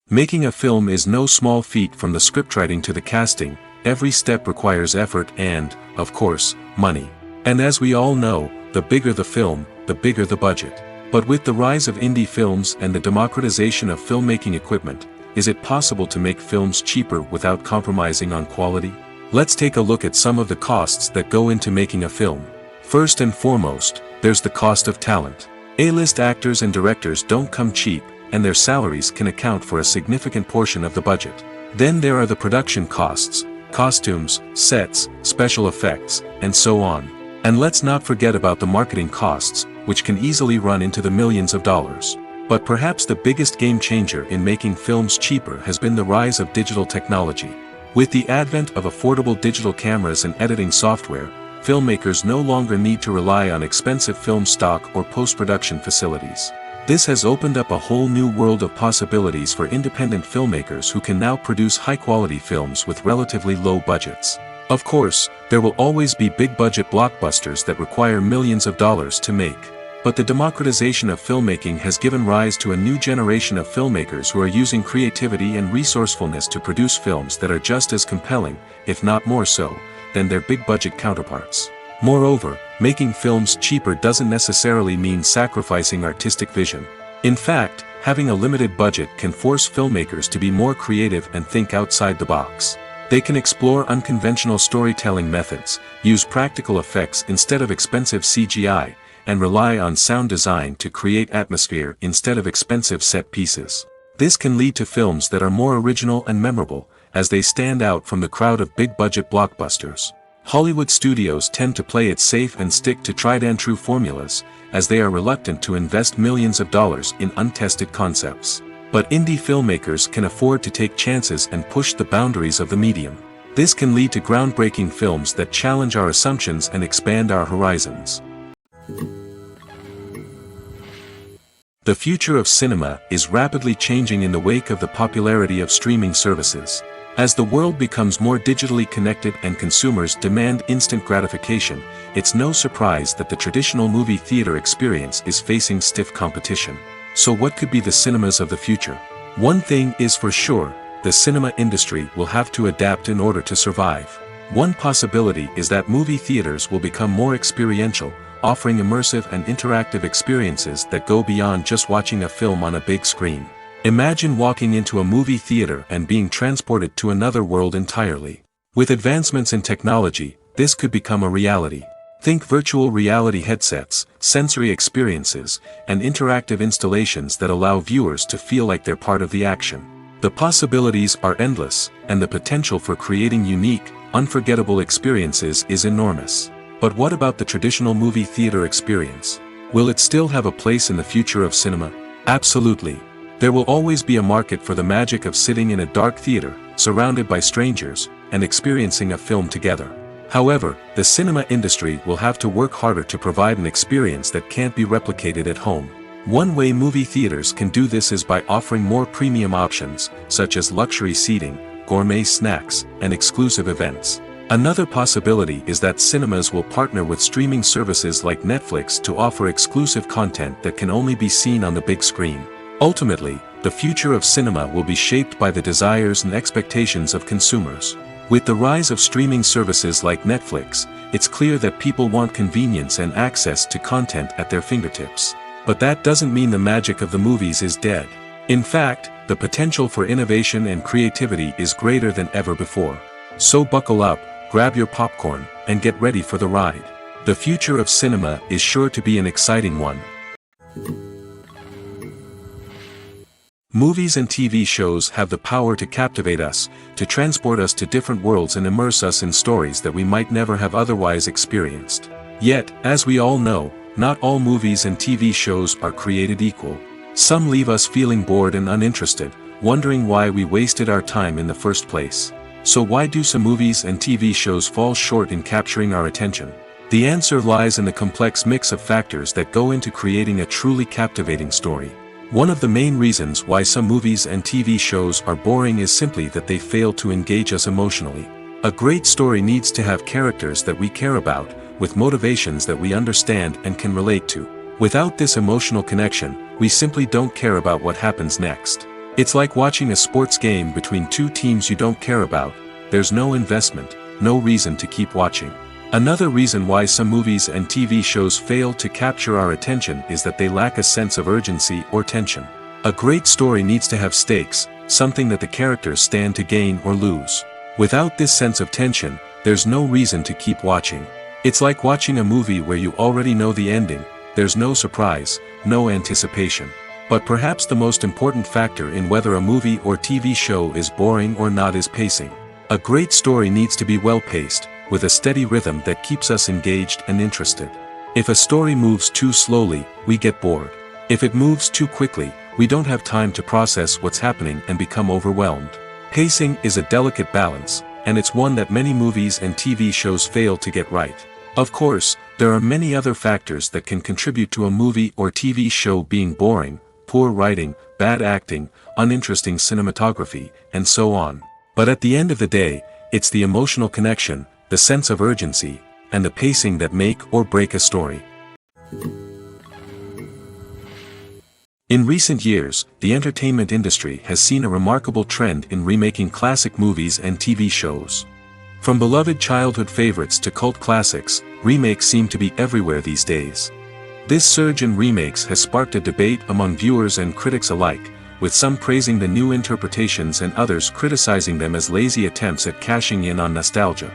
Speaker 1: Making a film is no small feat. From the scriptwriting to the casting, every step requires effort and, of course, money. And as we all know, the bigger the film, the bigger the budget. But with the rise of indie films and the democratization of filmmaking equipment, is it possible to make films cheaper without compromising on quality? Let's take a look at some of the costs that go into making a film. First and foremost, there's the cost of talent. A-list actors and directors don't come cheap, and their salaries can account for a significant portion of the budget. Then there are the production costs, costumes, sets, special effects, and so on. And let's not forget about the marketing costs, which can easily run into the millions of dollars. But perhaps the biggest game changer in making films cheaper has been the rise of digital technology. With the advent of affordable digital cameras and editing software, filmmakers no longer need to rely on expensive film stock or post-production facilities. This has opened up a whole new world of possibilities for independent filmmakers who can now produce high-quality films with relatively low budgets. Of course, there will always be big-budget blockbusters that require millions of dollars to make. But the democratization of filmmaking has given rise to a new generation of filmmakers who are using creativity and resourcefulness to produce films that are just as compelling, if not more so, than their big-budget counterparts. Moreover, making films cheaper doesn't necessarily mean sacrificing artistic vision. In fact, having a limited budget can force filmmakers to be more creative and think outside the box. They can explore unconventional storytelling methods, use practical effects instead of expensive CGI, and rely on sound design to create atmosphere instead of expensive set pieces. This can lead to films that are more original and memorable, as they stand out from the crowd of big-budget blockbusters. Hollywood studios tend to play it safe and stick to tried-and-true formulas, as they are reluctant to invest millions of dollars in untested concepts. But indie filmmakers can afford to take chances and push the boundaries of the medium. This can lead to groundbreaking films that challenge our assumptions and expand our horizons. The future of cinema is rapidly changing in the wake of the popularity of streaming services. As the world becomes more digitally connected and consumers demand instant gratification, it's no surprise that the traditional movie theater experience is facing stiff competition. So what could be the cinemas of the future? One thing is for sure, the cinema industry will have to adapt in order to survive. One possibility is that movie theaters will become more experiential, offering immersive and interactive experiences that go beyond just watching a film on a big screen. Imagine walking into a movie theater and being transported to another world entirely. With advancements in technology, this could become a reality. Think virtual reality headsets, sensory experiences, and interactive installations that allow viewers to feel like they're part of the action. The possibilities are endless, and the potential for creating unique, unforgettable experiences is enormous. But what about the traditional movie theater experience? Will it still have a place in the future of cinema? Absolutely. There will always be a market for the magic of sitting in a dark theater, surrounded by strangers, and experiencing a film together. However, the cinema industry will have to work harder to provide an experience that can't be replicated at home. One way movie theaters can do this is by offering more premium options, such as luxury seating, gourmet snacks, and exclusive events. Another possibility is that cinemas will partner with streaming services like Netflix to offer exclusive content that can only be seen on the big screen. Ultimately, the future of cinema will be shaped by the desires and expectations of consumers. With the rise of streaming services like Netflix, it's clear that people want convenience and access to content at their fingertips. But that doesn't mean the magic of the movies is dead. In fact, the potential for innovation and creativity is greater than ever before. So buckle up, grab your popcorn, and get ready for the ride. The future of cinema is sure to be an exciting one. Movies and TV shows have the power to captivate us, to transport us to different worlds and immerse us in stories that we might never have otherwise experienced. Yet, as we all know, not all movies and TV shows are created equal. Some leave us feeling bored and uninterested, wondering why we wasted our time in the first place. So why do some movies and TV shows fall short in capturing our attention? The answer lies in the complex mix of factors that go into creating a truly captivating story. One of the main reasons why some movies and TV shows are boring is simply that they fail to engage us emotionally. A great story needs to have characters that we care about, with motivations that we understand and can relate to. Without this emotional connection, we simply don't care about what happens next. It's like watching a sports game between two teams you don't care about. There's no investment, no reason to keep watching. Another reason why some movies and TV shows fail to capture our attention is that they lack a sense of urgency or tension. A great story needs to have stakes, something that the characters stand to gain or lose. Without this sense of tension, there's no reason to keep watching. It's like watching a movie where you already know the ending. There's no surprise, no anticipation. But perhaps the most important factor in whether a movie or TV show is boring or not is pacing. A great story needs to be well-paced, with a steady rhythm that keeps us engaged and interested. If a story moves too slowly, we get bored. If it moves too quickly, we don't have time to process what's happening and become overwhelmed. Pacing is a delicate balance, and it's one that many movies and TV shows fail to get right. Of course, there are many other factors that can contribute to a movie or TV show being boring: poor writing, bad acting, uninteresting cinematography, and so on. But at the end of the day, it's the emotional connection, the sense of urgency, and the pacing that make or break a story. In recent years, the entertainment industry has seen a remarkable trend in remaking classic movies and TV shows. From beloved childhood favorites to cult classics, remakes seem to be everywhere these days. This surge in remakes has sparked a debate among viewers and critics alike, with some praising the new interpretations and others criticizing them as lazy attempts at cashing in on nostalgia.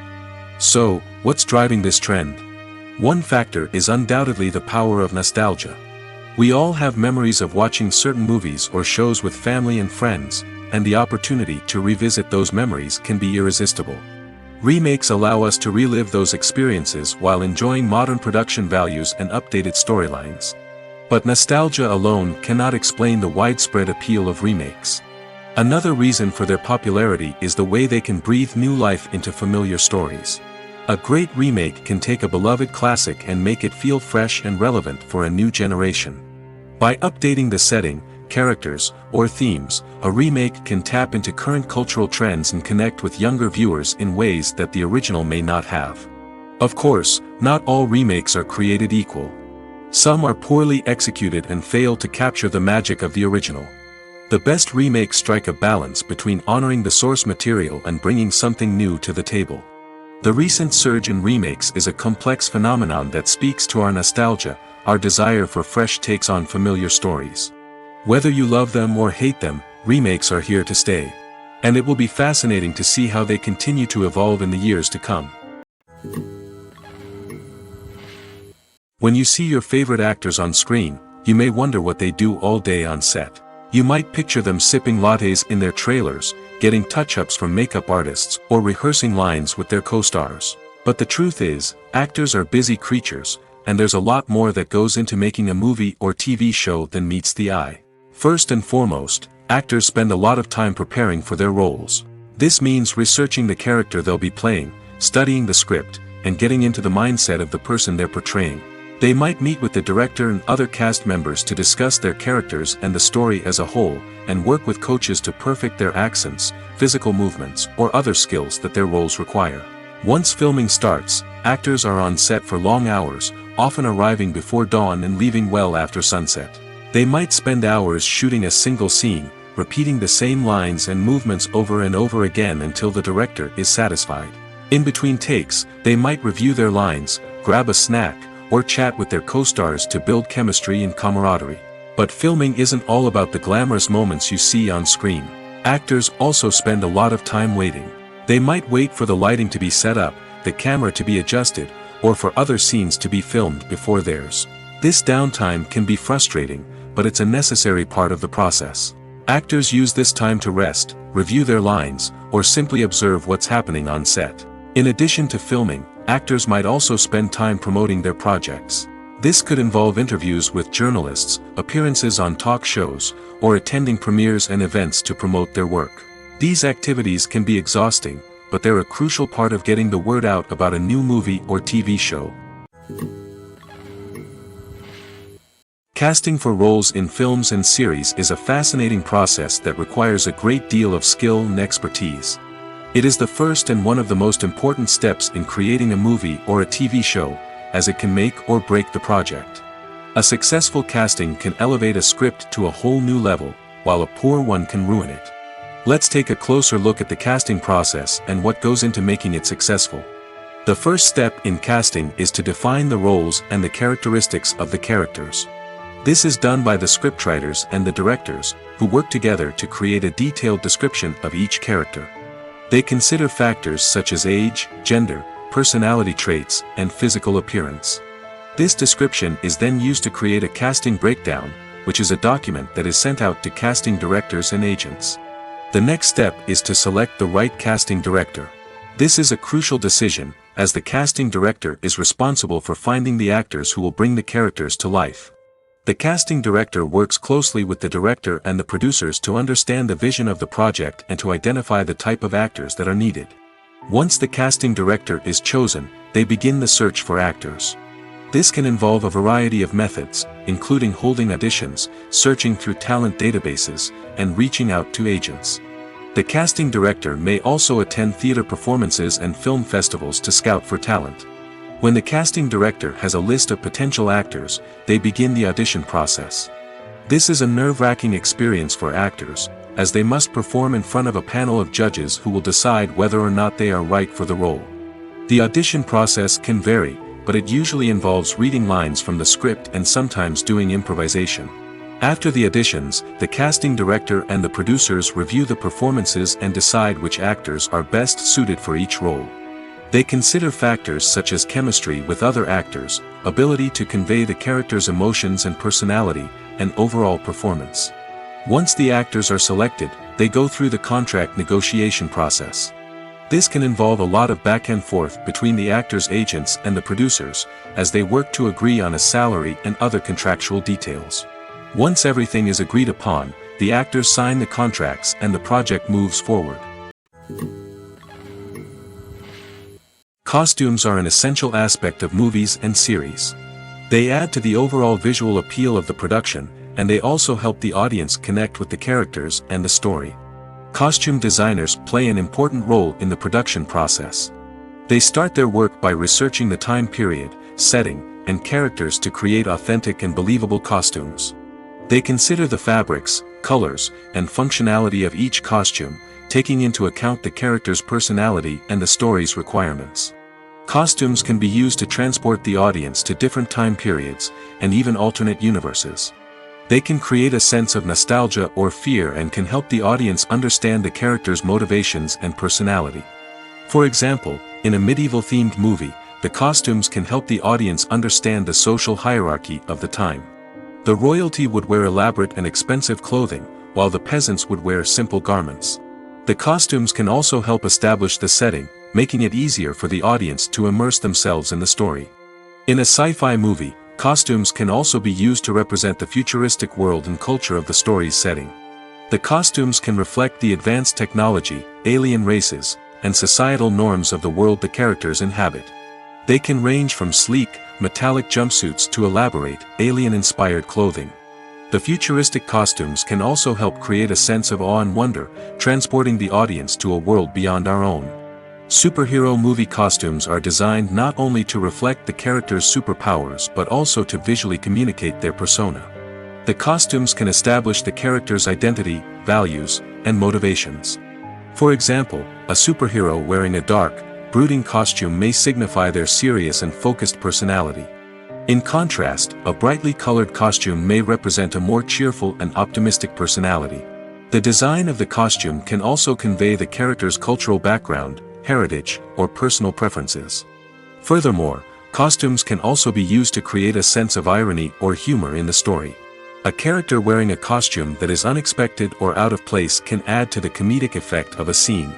Speaker 1: So, what's driving this trend? One factor is undoubtedly the power of nostalgia. We all have memories of watching certain movies or shows with family and friends, and the opportunity to revisit those memories can be irresistible. Remakes allow us to relive those experiences while enjoying modern production values and updated storylines. But nostalgia alone cannot explain the widespread appeal of remakes. Another reason for their popularity is the way they can breathe new life into familiar stories. A great remake can take a beloved classic and make it feel fresh and relevant for a new generation. By updating the setting, characters, or themes, a remake can tap into current cultural trends and connect with younger viewers in ways that the original may not have. Of course, not all remakes are created equal. Some are poorly executed and fail to capture the magic of the original. The best remakes strike a balance between honoring the source material and bringing something new to the table. The recent surge in remakes is a complex phenomenon that speaks to our nostalgia, our desire for fresh takes on familiar stories. Whether you love them or hate them, remakes are here to stay. And it will be fascinating to see how they continue to evolve in the years to come. When you see your favorite actors on screen, you may wonder what they do all day on set. You might picture them sipping lattes in their trailers, getting touch-ups from makeup artists, or rehearsing lines with their co-stars. But the truth is, actors are busy creatures, and there's a lot more that goes into making a movie or TV show than meets the eye. First and foremost, actors spend a lot of time preparing for their roles. This means researching the character they'll be playing, studying the script, and getting into the mindset of the person they're portraying. They might meet with the director and other cast members to discuss their characters and the story as a whole, and work with coaches to perfect their accents, physical movements, or other skills that their roles require. Once filming starts, actors are on set for long hours, often arriving before dawn and leaving well after sunset. They might spend hours shooting a single scene, repeating the same lines and movements over and over again until the director is satisfied. In between takes, they might review their lines, grab a snack, or chat with their co-stars to build chemistry and camaraderie. But filming isn't all about the glamorous moments you see on screen. Actors also spend a lot of time waiting. They might wait for the lighting to be set up, the camera to be adjusted, or for other scenes to be filmed before theirs. This downtime can be frustrating, but it's a necessary part of the process. Actors use this time to rest, review their lines, or simply observe what's happening on set. In addition to filming, actors might also spend time promoting their projects. This could involve interviews with journalists, appearances on talk shows, or attending premieres and events to promote their work. These activities can be exhausting, but they're a crucial part of getting the word out about a new movie or TV show. Casting for roles in films and series is a fascinating process that requires a great deal of skill and expertise. It is the first and one of the most important steps in creating a movie or a TV show, as it can make or break the project. A successful casting can elevate a script to a whole new level, while a poor one can ruin it. Let's take a closer look at the casting process and what goes into making it successful. The first step in casting is to define the roles and the characteristics of the characters. This is done by the scriptwriters and the directors, who work together to create a detailed description of each character. They consider factors such as age, gender, personality traits, and physical appearance. This description is then used to create a casting breakdown, which is a document that is sent out to casting directors and agents. The next step is to select the right casting director. This is a crucial decision, as the casting director is responsible for finding the actors who will bring the characters to life. The casting director works closely with the director and the producers to understand the vision of the project and to identify the type of actors that are needed. Once the casting director is chosen, they begin the search for actors. This can involve a variety of methods, including holding auditions, searching through talent databases, and reaching out to agents. The casting director may also attend theater performances and film festivals to scout for talent. When the casting director has a list of potential actors, they begin the audition process. This is a nerve-wracking experience for actors, as they must perform in front of a panel of judges who will decide whether or not they are right for the role. The audition process can vary, but it usually involves reading lines from the script and sometimes doing improvisation. After the auditions, the casting director and the producers review the performances and decide which actors are best suited for each role. They consider factors such as chemistry with other actors, ability to convey the character's emotions and personality, and overall performance. Once the actors are selected, they go through the contract negotiation process. This can involve a lot of back and forth between the actors' agents and the producers, as they work to agree on a salary and other contractual details. Once everything is agreed upon, the actors sign the contracts and the project moves forward. Costumes are an essential aspect of movies and series. They add to the overall visual appeal of the production, and they also help the audience connect with the characters and the story. Costume designers play an important role in the production process. They start their work by researching the time period, setting, and characters to create authentic and believable costumes. They consider the fabrics, colors, and functionality of each costume, taking into account the character's personality and the story's requirements. Costumes can be used to transport the audience to different time periods, and even alternate universes. They can create a sense of nostalgia or fear and can help the audience understand the character's motivations and personality. For example, in a medieval-themed movie, the costumes can help the audience understand the social hierarchy of the time. The royalty would wear elaborate and expensive clothing, while the peasants would wear simple garments. The costumes can also help establish the setting, making it easier for the audience to immerse themselves in the story. In a sci-fi movie, costumes can also be used to represent the futuristic world and culture of the story's setting. The costumes can reflect the advanced technology, alien races, and societal norms of the world the characters inhabit. They can range from sleek, metallic jumpsuits to elaborate, alien-inspired clothing. The futuristic costumes can also help create a sense of awe and wonder, transporting the audience to a world beyond our own. Superhero movie costumes are designed not only to reflect the character's superpowers but also to visually communicate their persona. The costumes can establish the character's identity, values, and motivations. For example, a superhero wearing a dark, brooding costume may signify their serious and focused personality. In contrast, a brightly colored costume may represent a more cheerful and optimistic personality. The design of the costume can also convey the character's cultural background, heritage, or personal preferences. Furthermore, costumes can also be used to create a sense of irony or humor in the story. A character wearing a costume that is unexpected or out of place can add to the comedic effect of a scene.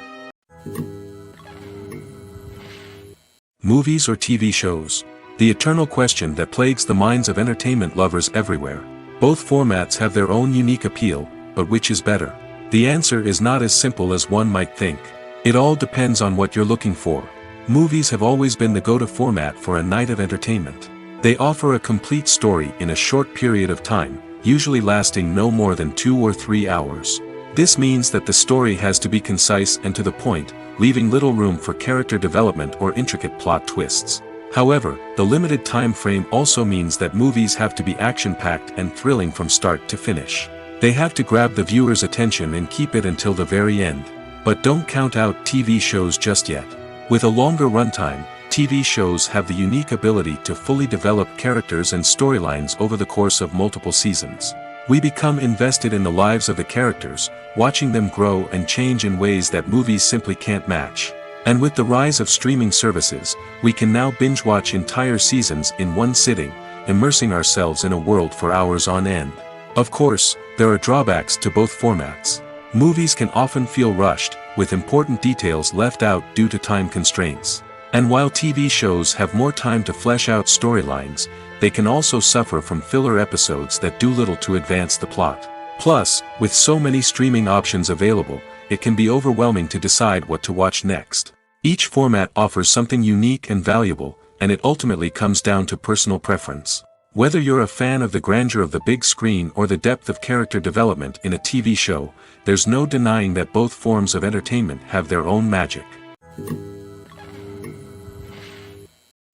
Speaker 1: Movies or TV shows? The eternal question that plagues the minds of entertainment lovers everywhere. Both formats have their own unique appeal, but which is better? The answer is not as simple as one might think. It all depends on what you're looking for. Movies have always been the go-to format for a night of entertainment. They offer a complete story in a short period of time, usually lasting no more than 2 or 3 hours. This means that the story has to be concise and to the point, leaving little room for character development or intricate plot twists. However, the limited time frame also means that movies have to be action-packed and thrilling from start to finish. They have to grab the viewer's attention and keep it until the very end. But don't count out TV shows just yet. With a longer runtime, TV shows have the unique ability to fully develop characters and storylines over the course of multiple seasons. We become invested in the lives of the characters, watching them grow and change in ways that movies simply can't match. And with the rise of streaming services, we can now binge-watch entire seasons in one sitting, immersing ourselves in a world for hours on end. Of course, there are drawbacks to both formats. Movies can often feel rushed, with important details left out due to time constraints. And while TV shows have more time to flesh out storylines, they can also suffer from filler episodes that do little to advance the plot. Plus, with so many streaming options available, it can be overwhelming to decide what to watch next. Each format offers something unique and valuable, and it ultimately comes down to personal preference. Whether you're a fan of the grandeur of the big screen or the depth of character development in a TV show, there's no denying that both forms of entertainment have their own magic.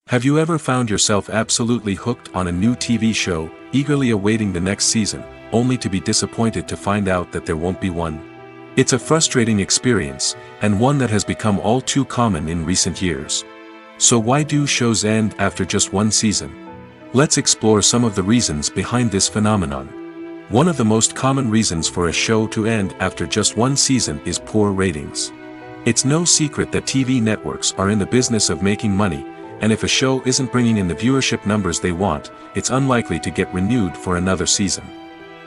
Speaker 1: Have you ever found yourself absolutely hooked on a new TV show, eagerly awaiting the next season, only to be disappointed to find out that there won't be one? It's a frustrating experience, and one that has become all too common in recent years. So why do shows end after just one season? Let's explore some of the reasons behind this phenomenon. One of the most common reasons for a show to end after just one season is poor ratings. It's no secret that TV networks are in the business of making money, and if a show isn't bringing in the viewership numbers they want, it's unlikely to get renewed for another season.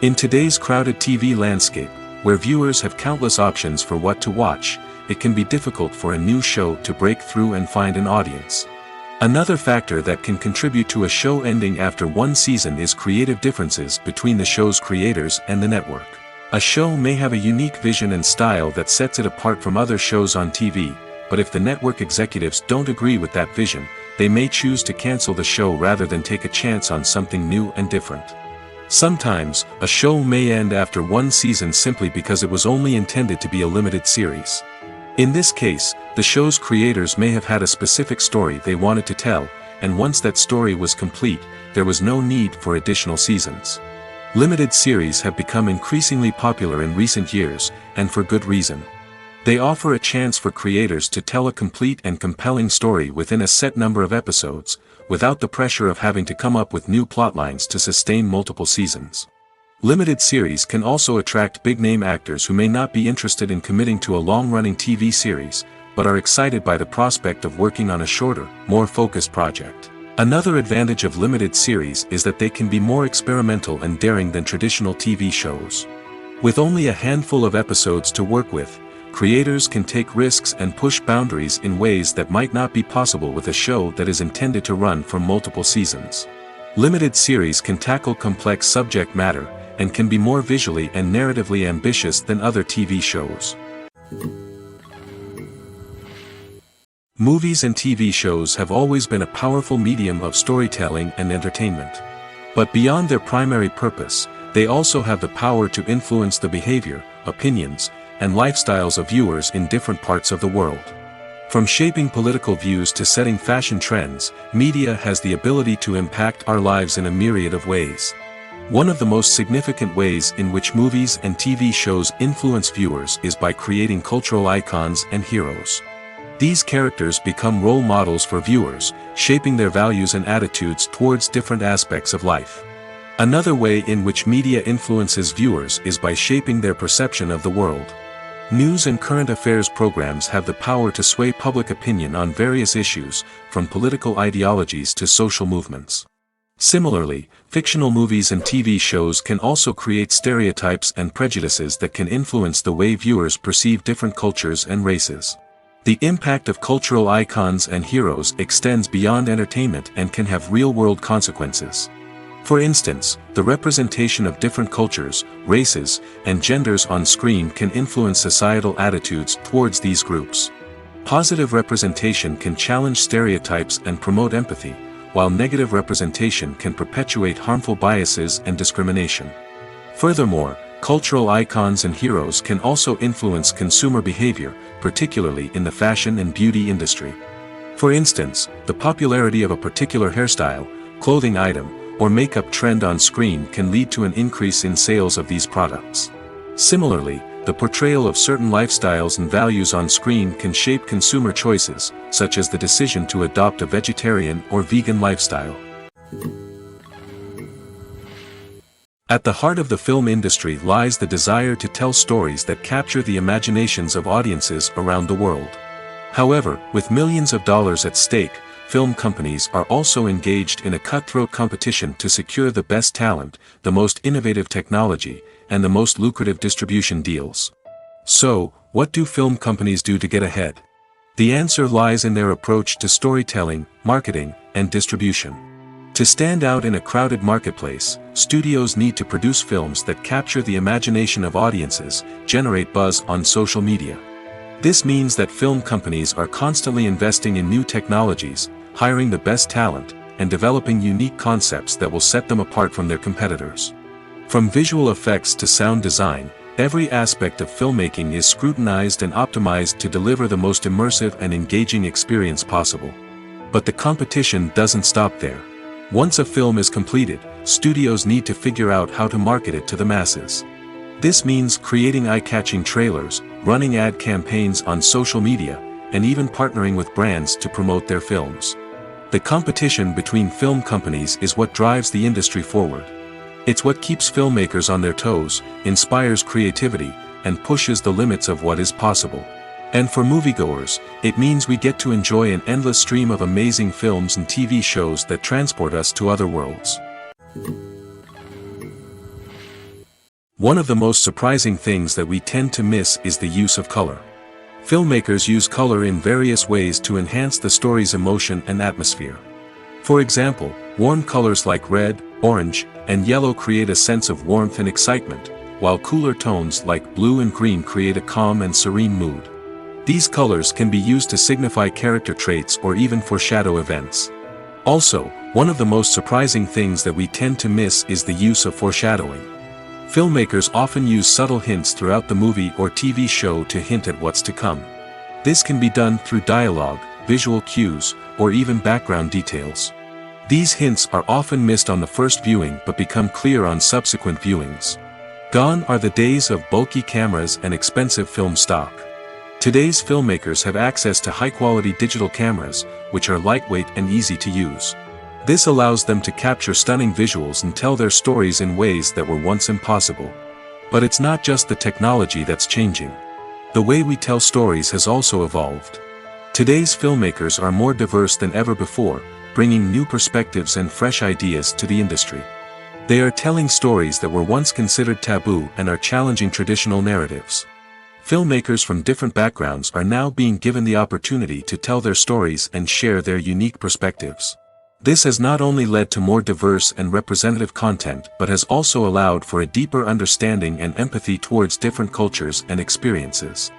Speaker 1: In today's crowded TV landscape, where viewers have countless options for what to watch, it can be difficult for a new show to break through and find an audience. Another factor that can contribute to a show ending after one season is creative differences between the show's creators and the network. A show may have a unique vision and style that sets it apart from other shows on TV, but if the network executives don't agree with that vision, they may choose to cancel the show rather than take a chance on something new and different. Sometimes, a show may end after one season simply because it was only intended to be a limited series. In this case, the show's creators may have had a specific story they wanted to tell, and once that story was complete, there was no need for additional seasons. Limited series have become increasingly popular in recent years, and for good reason. They offer a chance for creators to tell a complete and compelling story within a set number of episodes, without the pressure of having to come up with new plotlines to sustain multiple seasons. Limited series can also attract big-name actors who may not be interested in committing to a long-running TV series, but are excited by the prospect of working on a shorter, more focused project. Another advantage of limited series is that they can be more experimental and daring than traditional TV shows. With only a handful of episodes to work with, creators can take risks and push boundaries in ways that might not be possible with a show that is intended to run for multiple seasons. Limited series can tackle complex subject matter, and can be more visually and narratively ambitious than other TV shows. Movies and TV shows have always been a powerful medium of storytelling and entertainment. But beyond their primary purpose, they also have the power to influence the behavior, opinions, and lifestyles of viewers in different parts of the world. From shaping political views to setting fashion trends, media has the ability to impact our lives in a myriad of ways. One of the most significant ways in which movies and TV shows influence viewers is by creating cultural icons and heroes. These characters become role models for viewers, shaping their values and attitudes towards different aspects of life. Another way in which media influences viewers is by shaping their perception of the world. News and current affairs programs have the power to sway public opinion on various issues, from political ideologies to social movements. Similarly, fictional movies and TV shows can also create stereotypes and prejudices that can influence the way viewers perceive different cultures and races. The impact of cultural icons and heroes extends beyond entertainment and can have real-world consequences. For instance, the representation of different cultures, races, and genders on screen can influence societal attitudes towards these groups. Positive representation can challenge stereotypes and promote empathy, while negative representation can perpetuate harmful biases and discrimination. Furthermore, cultural icons and heroes can also influence consumer behavior, particularly in the fashion and beauty industry. For instance, the popularity of a particular hairstyle, clothing item, or makeup trend on screen can lead to an increase in sales of these products. Similarly, the portrayal of certain lifestyles and values on screen can shape consumer choices, such as the decision to adopt a vegetarian or vegan lifestyle. At the heart of the film industry lies the desire to tell stories that capture the imaginations of audiences around the world. However, with millions of dollars at stake, film companies are also engaged in a cutthroat competition to secure the best talent, the most innovative technology, and the most lucrative distribution deals. So, what do film companies do to get ahead? The answer lies in their approach to storytelling, marketing, and distribution. To stand out in a crowded marketplace, studios need to produce films that capture the imagination of audiences, generate buzz on social media. This means that film companies are constantly investing in new technologies, hiring the best talent, and developing unique concepts that will set them apart from their competitors. From visual effects to sound design, every aspect of filmmaking is scrutinized and optimized to deliver the most immersive and engaging experience possible. But the competition doesn't stop there. Once a film is completed, studios need to figure out how to market it to the masses. This means creating eye-catching trailers, running ad campaigns on social media, and even partnering with brands to promote their films. The competition between film companies is what drives the industry forward. It's what keeps filmmakers on their toes, inspires creativity, and pushes the limits of what is possible. And for moviegoers, it means we get to enjoy an endless stream of amazing films and TV shows that transport us to other worlds. One of the most surprising things that we tend to miss is the use of color. Filmmakers use color in various ways to enhance the story's emotion and atmosphere. For example, warm colors like red, orange, and yellow create a sense of warmth and excitement, while cooler tones like blue and green create a calm and serene mood. These colors can be used to signify character traits or even foreshadow events. Also, one of the most surprising things that we tend to miss is the use of foreshadowing. Filmmakers often use subtle hints throughout the movie or TV show to hint at what's to come. This can be done through dialogue, visual cues, or even background details. These hints are often missed on the first viewing but become clear on subsequent viewings. Gone are the days of bulky cameras and expensive film stock. Today's filmmakers have access to high-quality digital cameras, which are lightweight and easy to use. This allows them to capture stunning visuals and tell their stories in ways that were once impossible. But it's not just the technology that's changing. The way we tell stories has also evolved. Today's filmmakers are more diverse than ever before, bringing new perspectives and fresh ideas to the industry. They are telling stories that were once considered taboo and are challenging traditional narratives. Filmmakers from different backgrounds are now being given the opportunity to tell their stories and share their unique perspectives. This has not only led to more diverse and representative content but has also allowed for a deeper understanding and empathy towards different cultures and experiences.